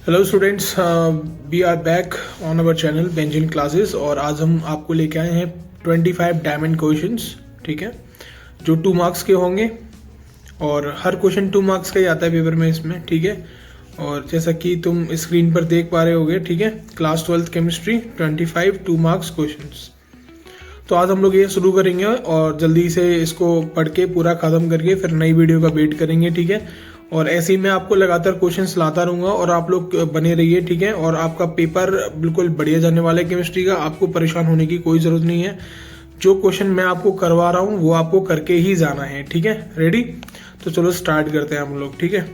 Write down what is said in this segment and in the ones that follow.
Hello students, we are back on our channel Benzene Classes. और आज हम आपको लेके आए हैं 25 डायमंड क्वेश्चंस, ठीक है, जो 2 मार्क्स के होंगे। और हर क्वेश्चन 2 मार्क्स का ही आता है पेपर में इसमें, ठीक है। और जैसा कि तुम स्क्रीन पर देख पा रहे होगे, ठीक है, class 12th chemistry 25 2 marks questions. तो आज हम लोग ये शुरू करेंगे और जल्दी से इसको पढ़ के पूरा ख़त्म करके फिर नई वीडियो का वेट करेंगे, ठीक है। और ऐसे ही मैं आपको लगातार क्वेश्चंस लाता रहूँगा और आप लोग बने रहिए, ठीक है। और आपका पेपर बिल्कुल बढ़िया जाने वाला है केमिस्ट्री का, आपको परेशान होने की कोई ज़रूरत नहीं है। जो क्वेश्चन मैं आपको करवा रहा हूँ वो आपको करके ही जाना है, ठीक है। रेडी? तो चलो स्टार्ट करते हैं हम लोग, ठीक है।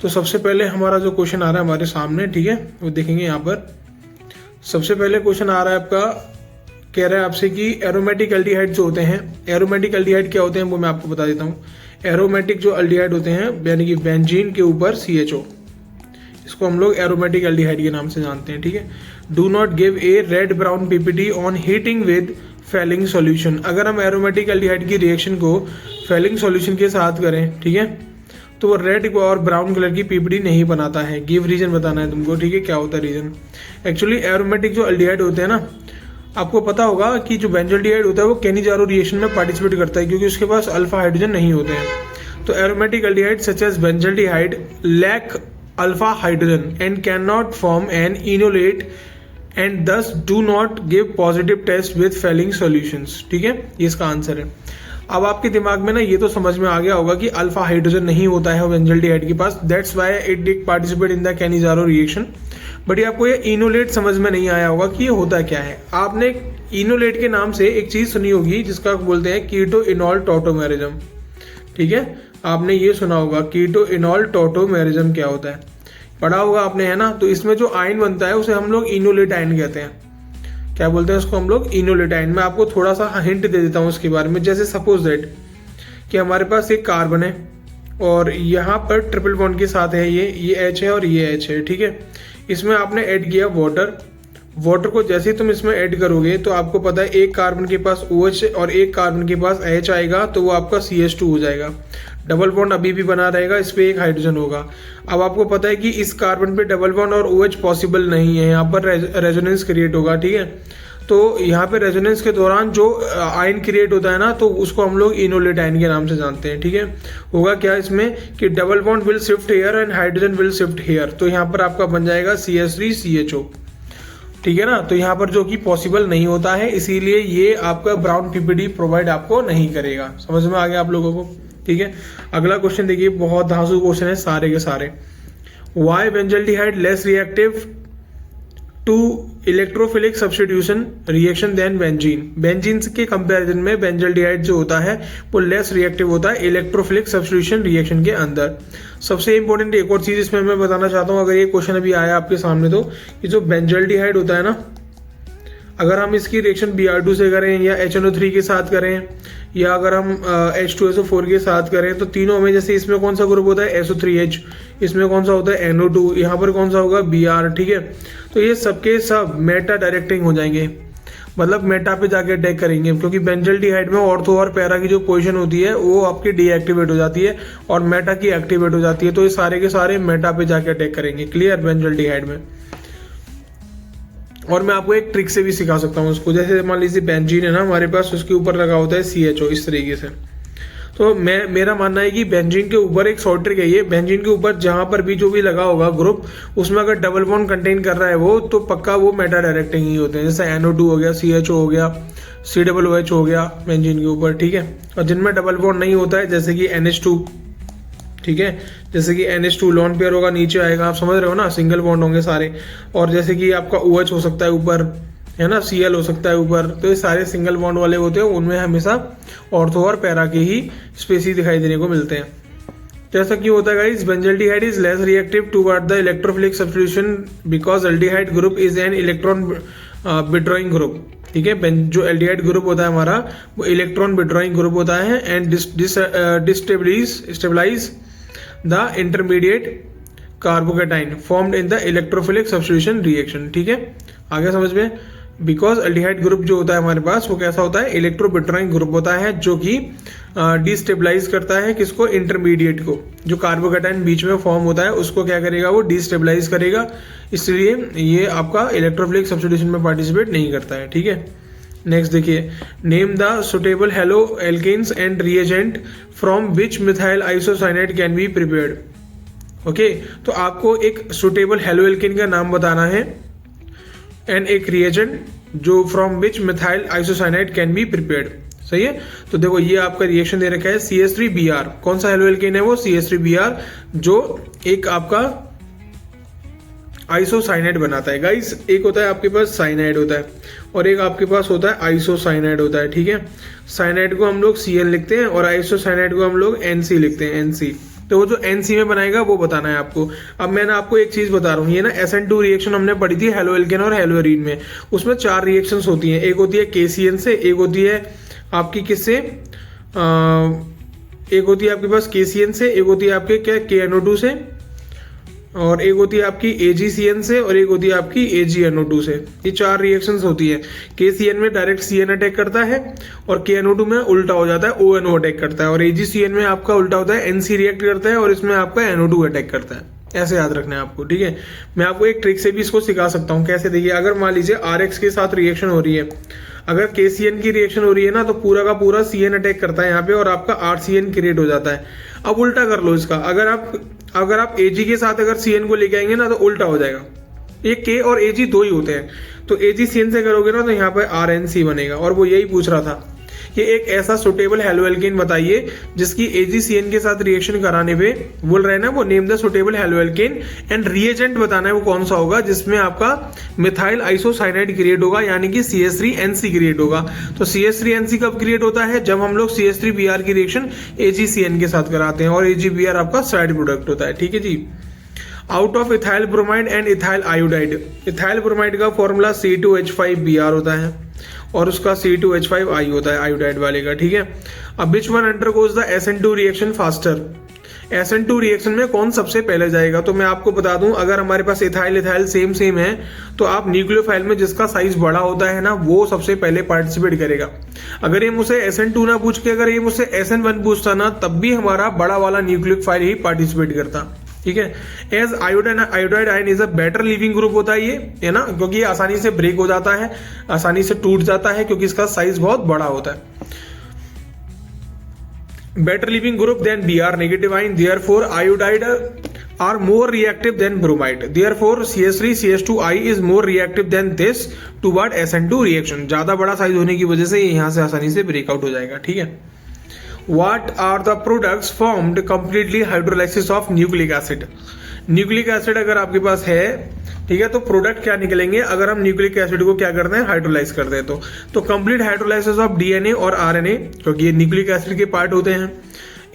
तो सबसे पहले हमारा जो क्वेश्चन आ रहा है हमारे सामने, ठीक है, वो देखेंगे यहाँ पर। सबसे पहले क्वेश्चन आ रहा है आपका, कह रहा है आपसे कि एरोमेटिक एल्डिहाइड जो होते हैं, एरोमेटिक एल्डिहाइड क्या होते हैं वो मैं आपको बता देता हूँ। एरोमेटिक जो एल्डिहाइड होते हैं यानी कि बेंजीन के ऊपर CHO, इसको हम लोग एरोमेटिक एल्डिहाइड के नाम से जानते हैं, ठीक है। Do not give a red brown PPT on heating with Fehling solution. अगर हम एरोमेटिक एल्डिहाइड की रिएक्शन को फेलिंग सॉल्यूशन के साथ करें, ठीक है, तो वो रेड और ब्राउन कलर की PPT नहीं बनाता है। गिव रीजन बताना है तुमको, ठीक है, क्या होता है रीजन। एक्चुअली एरोमेटिक जो एल्डिहाइड होते हैं ना, आपको पता होगा कि जो बेंजल्डिहाइड होता है वो केनिजारो रिएक्शन में पार्टिसिपेट करता है क्योंकि उसके पास अल्फा हाइड्रोजन नहीं होते हैं। तो aromatic aldehyde such as benzaldehyde lack alpha hydrogen and can not form an enolate and thus do not give positive test with Fehling solutions, ठीक है, ये इसका आंसर है। अब आपके दिमाग में ना ये तो समझ में आ गया होगा कि अल्फा हाइड्रोजन नहीं होता है बेंजल्डिहाइड के पास, that's why it did participate in the Cannizzaro reaction. But ये आपको ये इनोलेट समझ में नहीं आया होगा कि ये होता क्या है। आपने इनोलेट के नाम से एक चीज सुनी होगी जिसका बोलते हैं कीटो इनॉल टॉटोमेरिज्म, ठीक है, आपने ये सुना होगा कीटो इनॉल टॉटोमेरिज्म क्या होता है, पढ़ा होगा आपने, है ना। तो इसमें जो आयन बनता है उसे हम लोग इनोलेट आयन कहते हैं। क्या बोलते हैं उसको हम लोग? Enolate ion. मैं आपको थोड़ा सा हिंट दे देता हूँ उसके बारे में। जैसे सपोज दैट कि हमारे पास एक कार्बन है और यहाँ पर ट्रिपल बॉन्ड के साथ है ये H है और ये H है, ठीक है। इसमें आपने ऐड किया वाटर को जैसे ही तुम इसमें ऐड करोगे तो आपको पता है एक कार्बन के पास OH और एक कार्बन के पास H आएगा, तो वो आपका CH2 हो जाएगा। डबल बॉन्ड अभी भी बना रहेगा, इस पे एक हाइड्रोजन होगा। अब आपको पता है कि इस कार्बन पे डबल बॉन्ड और OH पॉसिबल नहीं है, यहाँ पर रेजोनेंस क्रिएट होगा, ठीक है। तो यहाँ पे रेजोनेंस के दौरान जो आयन क्रिएट होता है ना, तो उसको हम लोग इनोलेट आयन के नाम से जानते हैं, ठीक है। होगा क्या इसमें कि double bond will shift here and hydrogen will shift here, तो यहाँ पर आपका बन जाएगा CH3CHO, ठीक है ना। तो यहाँ पर जो कि पॉसिबल नहीं होता है, इसीलिए ये आपका ब्राउन PPT प्रोवाइड आपको नहीं करेगा। समझ में आ गया आप लोगों को, ठीक है। अगला क्वेश्चन देखिए, बहुत धांसू क्वेश्चन है सारे के सारे। Why benzaldehyde less reactive to electrophilic substitution reaction than benzene. Benzene के कंपैरिजन में बेंजल्डिहाइड जो होता है वो लेस रिएक्टिव होता है इलेक्ट्रोफिलिक सब्स्टिट्यूशन रिएक्शन के अंदर। सबसे इंपॉर्टेंट एक और चीज इसमें मैं बताना चाहता हूँ, अगर ये क्वेश्चन अभी आया आपके सामने, तो कि जो बेंजल्डिहाइड होता है ना, अगर हम इसकी रिएक्शन Br2 से करें या HNO3 के साथ करें या अगर हम H2SO4 के साथ करें, तो तीनों में जैसे इसमें कौन सा ग्रुप होता है SO3H, इसमें कौन सा होता है NO2, यहाँ पर कौन सा होगा Br, ठीक है। तो ये सबके सब मेटा डायरेक्टिंग हो जाएंगे, मतलब मेटा पे जाके अटैक करेंगे, क्योंकि बेंजल्डिहाइड में ऑर्थो और पैरा की जो पोजीशन होती है वो आपकी डीएक्टिवेट हो जाती है और मेटा की एक्टिवेट हो जाती है। तो ये सारे के सारे मेटा पे जाके अटैक करेंगे, क्लियर, बेंजल्डिहाइड में। और मैं आपको एक ट्रिक से भी सिखा सकता हूँ उसको। जैसे मान लीजिए बेंजीन है ना हमारे पास, उसके ऊपर लगा होता है CHO इस तरीके से। तो मेरा मानना है कि बेंजीन के ऊपर एक शॉर्ट ट्रिक है ये, बेंजीन के ऊपर जहां पर भी जो भी लगा होगा ग्रुप, उसमें अगर डबल बॉन्ड कंटेन कर रहा है वो, तो पक्का वो मेटा डायरेक्टिंग ही होते हैं। जैसे NO2 हो गया, CHO हो गया, COOH हो गया बेंजीन के ऊपर, ठीक है। और जिनमें डबल बॉन्ड नहीं होता है जैसे कि NH2, ठीक है, जैसे कि NH2 लॉन पेयर होगा, नीचे आएगा, आप समझ रहे हो ना, सिंगल बॉन्ड होंगे सारे। और जैसे कि आपका OH हो सकता है ऊपर, है ना, Cl हो सकता है ऊपर, तो ये सारे सिंगल बॉन्ड वाले होते हैं, उनमें हमेशा ऑर्थो और पैरा के ही स्पेसी दिखाई देने को मिलते हैं। तो ऐसा क्यों होता है guys? Benzaldehyde is less reactive toward the electrophilic substitution because aldehyde group is an electron withdrawing group, ठीक है। जो एल्डिहाइड ग्रुप होता है हमारा वो इलेक्ट्रॉन विड्रॉइंग ग्रुप होता है and destabilise the intermediate carbocation formed in the electrophilic substitution reaction, ठीक है। आगे समझ में बिकॉज अल्डिहाइड ग्रुप जो होता है हमारे पास वो कैसा होता है, इलेक्ट्रोबिटरॉइक ग्रुप होता है, जो कि डिस्टेबलाइज करता है किसको, इंटरमीडिएट को। जो कार्बोकैटायन बीच में फॉर्म होता है उसको क्या करेगा, वो डिस्टेबलाइज करेगा, इसलिए ये आपका इलेक्ट्रोफिलिक सब्स्टिट्यूशन में पार्टिसिपेट नहीं करता है। ठीक है, नेक्स्ट देखिए, name the suitable halo alkanes and reagent from which methyl isocyanide can be prepared. Okay, तो आपको एक सुटेबल हेलो एल्केन का नाम बताना है एंड एक रिएजेंट जो from which methyl isocyanide can be prepared. सही है, तो देखो ये आपका रिएक्शन दे रखा है CH3Br। कौन सा हेलो एल्केन है वो, CH3Br, जो एक आपका आइसोसाइनाइड बनाता है। गाइस, एक होता है आपके पास साइनाइड होता है और एक आपके पास होता है आइसोसाइनाइड होता है। ठीक है, साइनाइड को हम लोग Cl लिखते हैं और आइसोसाइनाइड को हम लोग Nc लिखते हैं, Nc। तो वो जो Nc में बनाएगा वो बताना है आपको। अब मैं आपको एक चीज बता रहा हूँ, ये ना SN2 रिएक्शन हमने पढ़ी थी हेलो एल्केन और हेलोएरीन में। उसमें 4 रिएक्शंस होती हैं, एक होती है KCN से, एक होती है आपकी किससे, एक होती है आपके पास KCN से, एक होती है आपके क्या KNO2 से, और एक होती है आपकी AgCN से, और एक होती है आपकी AgNO2 से। ये 4 रिएक्शंस होती है। KCN में डायरेक्ट CN अटैक करता है और KNO2 में उल्टा हो जाता है, ONO अटैक करता है, और AgCN में आपका उल्टा होता है, NC रिएक्ट करता है और इसमें आपका NO2 अटैक करता है। ऐसे याद रखना है आपको। ठीक है, मैं आपको एक ट्रिक से भी इसको सिखा सकता हूँ। कैसे, देखिए, अगर मान लीजिए RX के साथ रिएक्शन हो रही है, अगर KCN की रिएक्शन हो रही है ना, तो पूरा का पूरा CN अटैक करता है यहाँ पे और आपका RCN क्रिएट हो जाता है। अब उल्टा कर लो इसका, अगर आप Ag के साथ अगर CN को लेके आएंगे ना तो उल्टा हो जाएगा। ये K और Ag दो ही होते हैं, तो AgCN से करोगे ना तो यहाँ पे RNC बनेगा, और वो यही पूछ रहा था कि एक ऐसा सुटेबल हेलो एल्केन बताइए जिसकी AgCN के साथ रिएक्शन कराने पे बोल रहे हैं ना, वो name the suitable halo alkane and reagent बताना है वो कौन सा होगा जिसमें आपका मिथाइल आइसोसाइनाइड क्रिएट होगा, यानी कि CH3NC क्रिएट होगा। तो CH3NC कब क्रिएट होता है, जब हम लोग CH3Br की रिएक्शन AgCN के साथ कराते हैं, और AgBr आपका साइड प्रोडक्ट होता है। ठीक है जी। Out of ethyl bromide and ethyl iodide, ethyl bromide का फॉर्मूला C2H5Br होता है और उसका C2H5I होता है आयोडाइड वाले का। ठीक है, अब which one undergoes the SN2 reaction faster, SN2 reaction में कौन सबसे पहले जाएगा। तो मैं आपको बता दूं, अगर हमारे पास इथाइल सेम है तो आप न्यूक्लियोफाइल में जिसका साइज बड़ा होता है ना वो सबसे पहले पार्टिसिपेट करेगा। अगर ये मुझसे SN2 ना पूछ के अगर ये मुझसे SN1 पूछता ना, तब भी हमारा बड़ा वाला न्यूक्लियोफाइल ही पार्टिसिपेट करता। ठीक है, as iodide ion is a better leaving group होता है ये, है ना, क्योंकि ये आसानी से ब्रेक हो जाता है, आसानी से टूट जाता है, क्योंकि इसका साइज बहुत बड़ा होता है। Better leaving group than Br negative ion, therefore iodide are more reactive than bromide, therefore CH3CH2I is more reactive than this toward SN2 reaction। ज्यादा बड़ा साइज होने की वजह से ये यहाँ से आसानी से ब्रेकआउट हो जाएगा। ठीक है, What are the products formed completely hydrolysis of nucleic acid? Nucleic acid अगर आपके पास है, ठीक है, तो प्रोडक्ट क्या निकलेंगे अगर हम न्यूक्लिक एसिड को क्या करते हैं, हाइड्रोलाइज करते हैं। तो कंप्लीट हाइड्रोलाइसिस ऑफ DNA और RNA, क्योंकि ये न्यूक्लिक एसिड के पार्ट होते हैं,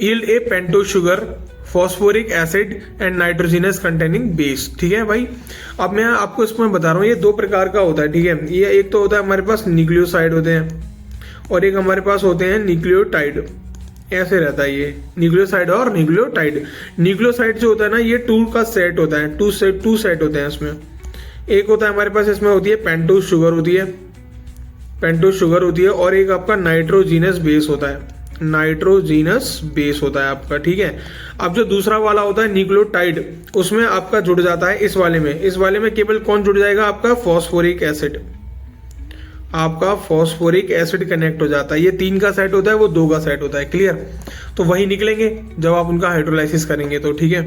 yield A pentose sugar, phosphoric acid and nitrogenous containing base. ठीक है भाई, अब मैं आपको इसमें बता रहा हूँ, ये 2 प्रकार का होता है। ठीक है, ये एक तो होता है हमारे पास न्यूक्लियोसाइड होते हैं और एक हमारे पास होते हैं न्यूक्लियोटाइड। ऐसे रहता है ये न्यूक्लियोसाइड और न्यूक्लियोटाइड। न्यूक्लियोसाइड जो होता है ना, ये 2 का सेट होता है, 2 सेट होते हैं इसमें। एक होता है हमारे पास, इसमें होती है पेंटोज शुगर होती है, और एक आपका नाइट्रोजीनस बेस होता है, नाइट्रोजीनस बेस होता है आपका। ठीक है, अब जो दूसरा वाला होता है न्यूक्लियोटाइड, उसमें आपका जुड़ जाता है इस वाले में केवल कौन जुड़ जाएगा, आपका फॉस्फोरिक एसिड, आपका फॉस्फोरिक एसिड कनेक्ट हो जाता है। ये 3 का सेट होता है, वो 2 का सेट होता है। क्लियर, तो वही निकलेंगे जब आप उनका हाइड्रोलाइसिस करेंगे तो। ठीक है,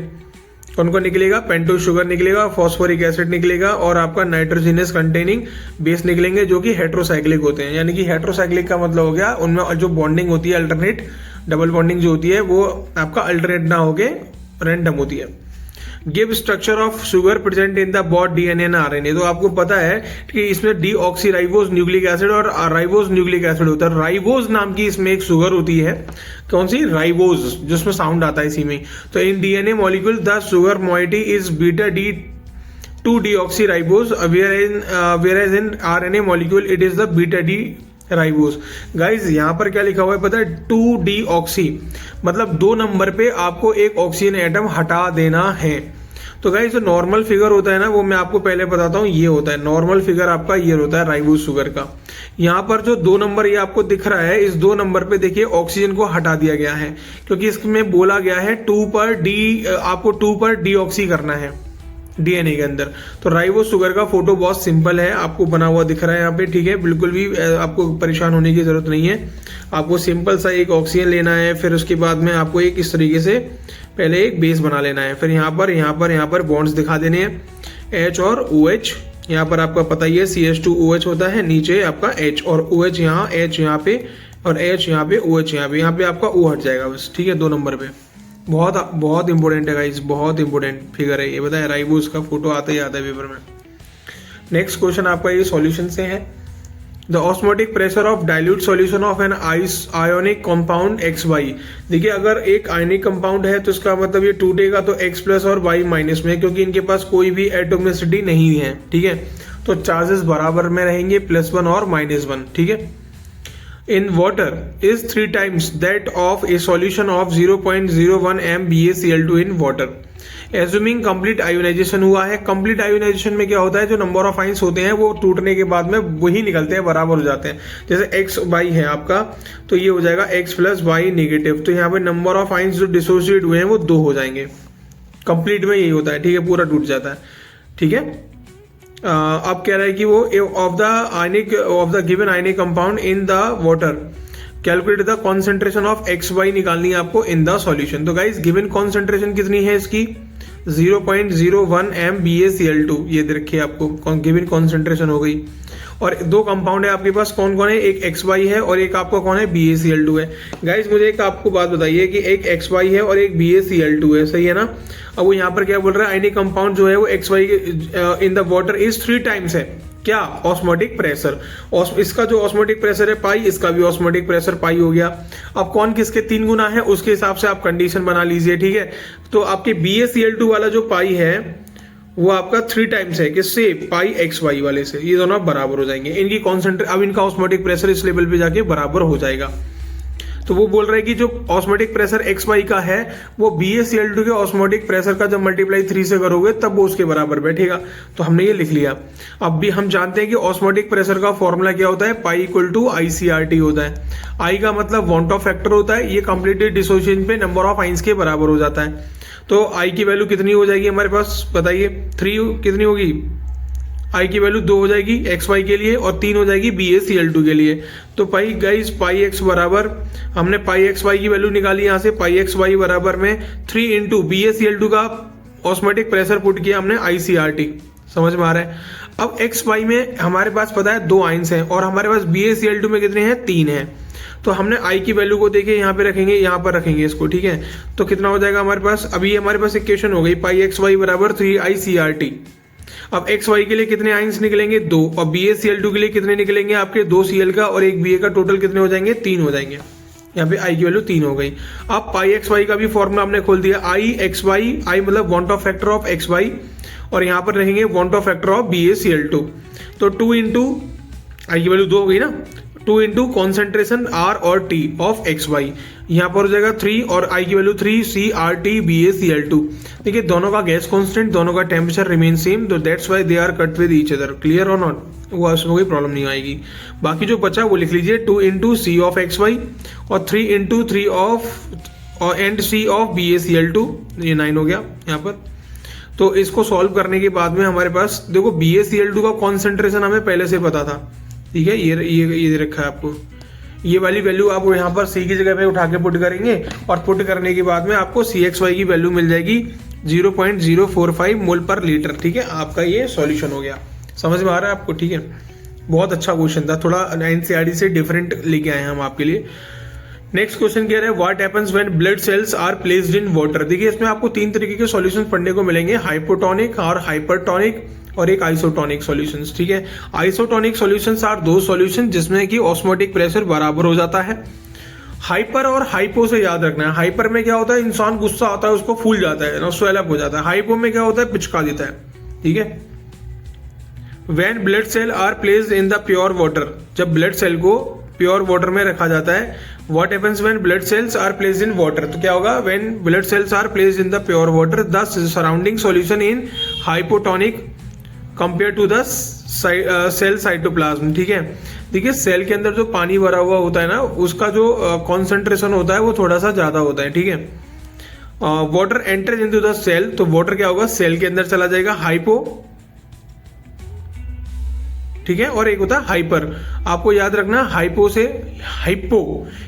कौन कौन निकलेगा, पेंटोज शुगर निकलेगा, फॉस्फोरिक एसिड निकलेगा और आपका नाइट्रोजिनस कंटेनिंग बेस निकलेंगे, जो कि हेट्रोसाइक्लिक होते हैं। यानी कि हेट्रोसाइक्लिक का मतलब हो गया उनमें जो बॉन्डिंग होती है अल्टरनेट, डबल बॉन्डिंग जो होती है वो आपका अल्टरनेट ना होके रैंडम होती है। Give structure of sugar present in the both DNA and RNA। तो आपको पता है कि इसमें डीऑक्सीराइबोज न्यूक्लिक एसिड और राइबोज न्यूक्लिक एसिड होता है। राइबोज नाम की इसमें एक शुगर होती है, कौन सी, राइबोज, जिसमें साउंड आता है इसी में। तो इन DNA molecule the sugar moiety is beta D2 deoxyribose, whereas in RNA molecule it is the beta D ribose. Guys यहाँ पर क्या लिखा हुआ है पता है, 2 deoxy, मतलब 2 नंबर पे आपको एक ऑक्सीजन एटम हटा देना है। तो गाइस जो नॉर्मल फिगर होता है ना, वो मैं आपको पहले बताता हूँ, ये होता है नॉर्मल फिगर आपका, ये होता है राइबोज शुगर का। यहाँ पर जो 2 नंबर ये आपको दिख रहा है, इस 2 नंबर पे देखिए ऑक्सीजन को हटा दिया गया है, क्योंकि इसमें बोला गया है 2 पर डी, आपको 2 पर डीऑक्सी करना है डीएनए के अंदर। तो राइबोज शुगर का फोटो बहुत सिंपल है, आपको बना हुआ दिख रहा है यहाँ पे, ठीक है। बिल्कुल भी आपको परेशान होने की जरूरत नहीं है। आपको सिंपल सा एक ऑक्सीजन लेना है, फिर उसके बाद में आपको एक इस तरीके से पहले एक बेस बना लेना है, फिर यहाँ पर बॉन्ड्स दिखा देने हैं H और OH। यहाँ पर आपका पता ही है CH2OH होता है, नीचे आपका H और OH यहाँ, H यहाँ पे और H यहाँ पे, OH यहाँ पे आपका O हट जाएगा बस, ठीक है, 2 नंबर पे। बहुत इंपॉर्टेंट है गाइस, बहुत इंपॉर्टेंट फिगर है ये, बताया राइबोज का फोटो आता ही आता है पेपर में। नेक्स्ट क्वेश्चन आपका ये सॉल्यूशन से है। The osmotic pressure of dilute solution of an ionic compound XY। देखिए अगर एक आयनिक कंपाउंड है तो इसका मतलब ये टूटेगा तो X प्लस और Y माइनस में, क्योंकि इनके पास कोई भी एटोमिसिटी नहीं है, ठीक है। तो चार्जेस बराबर में रहेंगे, +1 और -1, ठीक है। in water is 3 times that of a solution of 0.01 m BaCl2 in water. Assuming complete ionization हुआ है। complete ionization में क्या होता है, जो नंबर ऑफ आइंस होते हैं वो टूटने के बाद में वही निकलते हैं, बराबर हो जाते हैं। जैसे XY है आपका, तो ये हो जाएगा X प्लस Y नेगेटिव, तो यहाँ पे नंबर ऑफ आइंस जो डिसोसिएट हुए हैं वो 2 हो जाएंगे। कंप्लीट में यही होता है, ठीक है, पूरा टूट जाता है, ठीक है। अब कह रहा है कि वो of the given ionic compound in the water calculate the concentration of XY निकालनी है आपको इन द सॉल्यूशन। तो गाइस गिवन कॉन्सेंट्रेशन कितनी है इसकी, 0.01 m BaCl2, ये देखिए आपको गिवन कॉन्सेंट्रेशन हो गई। और 2 कंपाउंड है आपके पास, कौन कौन है, एक XY है और एक आपका कौन है, BaCl2 है। गाइस मुझे एक आपको बात बताइए कि एक XY है और एक BaCl2 है, सही है ना। अब वो यहाँ पर क्या बोल रहा है, आयनिक कंपाउंड जो है वो XY in the water is 3 times है क्या, ऑस्मोटिक प्रेशर। इसका जो ऑस्मोटिक प्रेशर है पाई, इसका भी ऑस्मोटिक प्रेशर पाई हो गया। अब कौन किसके 3 गुना है उसके हिसाब से आप कंडीशन बना लीजिए, ठीक है। तो आपके BaCl2 वाला जो पाई है वो आपका 3 टाइम्स है किससे, पाई XY वाले से। ये दोनों बराबर हो जाएंगे, इनकी अब इनका ऑस्मोटिक प्रेशर इस लेवल पे जाके बराबर हो जाएगा। तो वो बोल रहा है कि जो ऑस्मोटिक प्रेशर XY का है वो BaCl2 के ऑस्मोटिक प्रेशर का जब मल्टीप्लाई 3 से करोगे तब वो उसके बराबर बैठेगा। तो हमने ये लिख लिया। अब भी हम जानते हैं कि ऑस्मोटिक प्रेशर का फॉर्मूला क्या होता है, पाई इक्वल टू ICRT होता है। आई का मतलब वांट ऑफ फैक्टर होता है, ये कंप्लीटली डिसोसिएशन पे नंबर ऑफ आइंस के बराबर हो जाता है। तो आई की वैल्यू कितनी हो जाएगी हमारे पास, बताइए, 3 कितनी होगी, आई की वैल्यू 2 हो जाएगी XY के लिए और 3 हो जाएगी BaCl2 के लिए। तो पाई गाइस पाई x बराबर, हमने पाई XY की वैल्यू निकाली यहाँ से, पाई XY बराबर में 3 इंटू BaCl2 का ऑस्मोटिक प्रेशर पुट किया हमने ICRT, समझ में आ रहा है। अब XY में हमारे पास पता है 2 आइंस हैं और हमारे पास BaCl2 में कितने हैं, 3 हैं। तो हमने आई की वैल्यू को देखे यहाँ पे रखेंगे, यहाँ पर रखेंगे इसको, ठीक है। तो कितना हो जाएगा हमारे पास, अभी हमारे पास इक्वेशन हो गई, पाई XY बराबर 3 ICRT। अब XY के लिए कितने आइंस निकलेंगे, 2, और BaCl2 के लिए कितने निकलेंगे आपके, 2 Cl का और 1 Ba का, टोटल कितने हो जाएंगे, 3 हो जाएंगे। यहाँ पे आई की वैल्यू 3 हो गई। अब पाई XY का भी फॉर्मूला हमने खोल दिया, IXY, आई मतलब want of factor of XY और यहाँ पर रहेंगे want of factor of BaCl2। तो 2 इंटू आई की वैल्यू 2 हो गई ना, 2 इंटू कॉन्सेंट्रेशन R और T ऑफ XY, यहाँ पर हो जाएगा 3 और I की वैल्यू 3 CRT BaCl2। देखिए दोनों का गैस कांस्टेंट, दोनों का टेम्परेचर रिमेन सेम, तो that's why they are cut with each other. Clear or not, वो उसमें कोई प्रॉब्लम नहीं आएगी। बाकी जो बचा वो लिख लीजिए, 2 इंटू C ऑफ XY और 3 इंटू 3 ऑफ और एंड C ऑफ BaCl2, ये 9 हो गया यहाँ पर। तो इसको सॉल्व करने के बाद में हमारे पास देखो BaCl2 का कॉन्सेंट्रेशन हमें पहले से पता था, ठीक है, ये रखा है आपको। ये वाली वैल्यू आप यहाँ पर C की जगह पे उठा के पुट करेंगे और पुट करने के बाद में आपको CXY की वैल्यू मिल जाएगी 0.045 मोल पर लीटर, ठीक है। आपका ये सॉल्यूशन हो गया, समझ में आ रहा है आपको, ठीक है। बहुत अच्छा क्वेश्चन था, थोड़ा NCERT से डिफरेंट लेके आए हैं हम आपके लिए। नेक्स्ट क्वेश्चन कह रहे हैं what happens when blood cells are placed in water. देखिए इसमें आपको 3 तरीके के सॉल्यूशंस पढ़ने को मिलेंगे, हाइपोटोनिक और हाइपरटोनिक और एक आइसोटोनिक सॉल्यूशंस, ठीक है। आइसोटोनिक सॉल्यूशंस आर 2 सॉल्यूशन जिसमें कि ऑस्मोटिक प्रेशर बराबर हो जाता है। हाइपर और हाइपो से याद रखना है, हाइपर में क्या होता है, इंसान गुस्सा आता है उसको फूल जाता है, स्वेल अप हो जाता है। हाइपो में क्या होता है, पिचका देता है, ठीक है। When blood cell are placed in the pure water, जब ब्लड सेल को प्योर वाटर में रखा जाता है, what happens when blood cells are placed in water, तो क्या होगा, when blood cells are placed in the pure water the surrounding solution in hypotonic compare to the cell cytoplasm. ठीक है, देखिए सेल के अंदर जो पानी भरा हुआ होता है ना, उसका जो कॉन्सेंट्रेशन होता है वो थोड़ा सा ज्यादा होता है। ठीक है, water enters into the cell, तो वाटर क्या होगा, सेल के अंदर चला जाएगा, हाइपो, ठीक है, और एक होता है हाइपर। आपको याद रखना हाइपो से हिप्पो,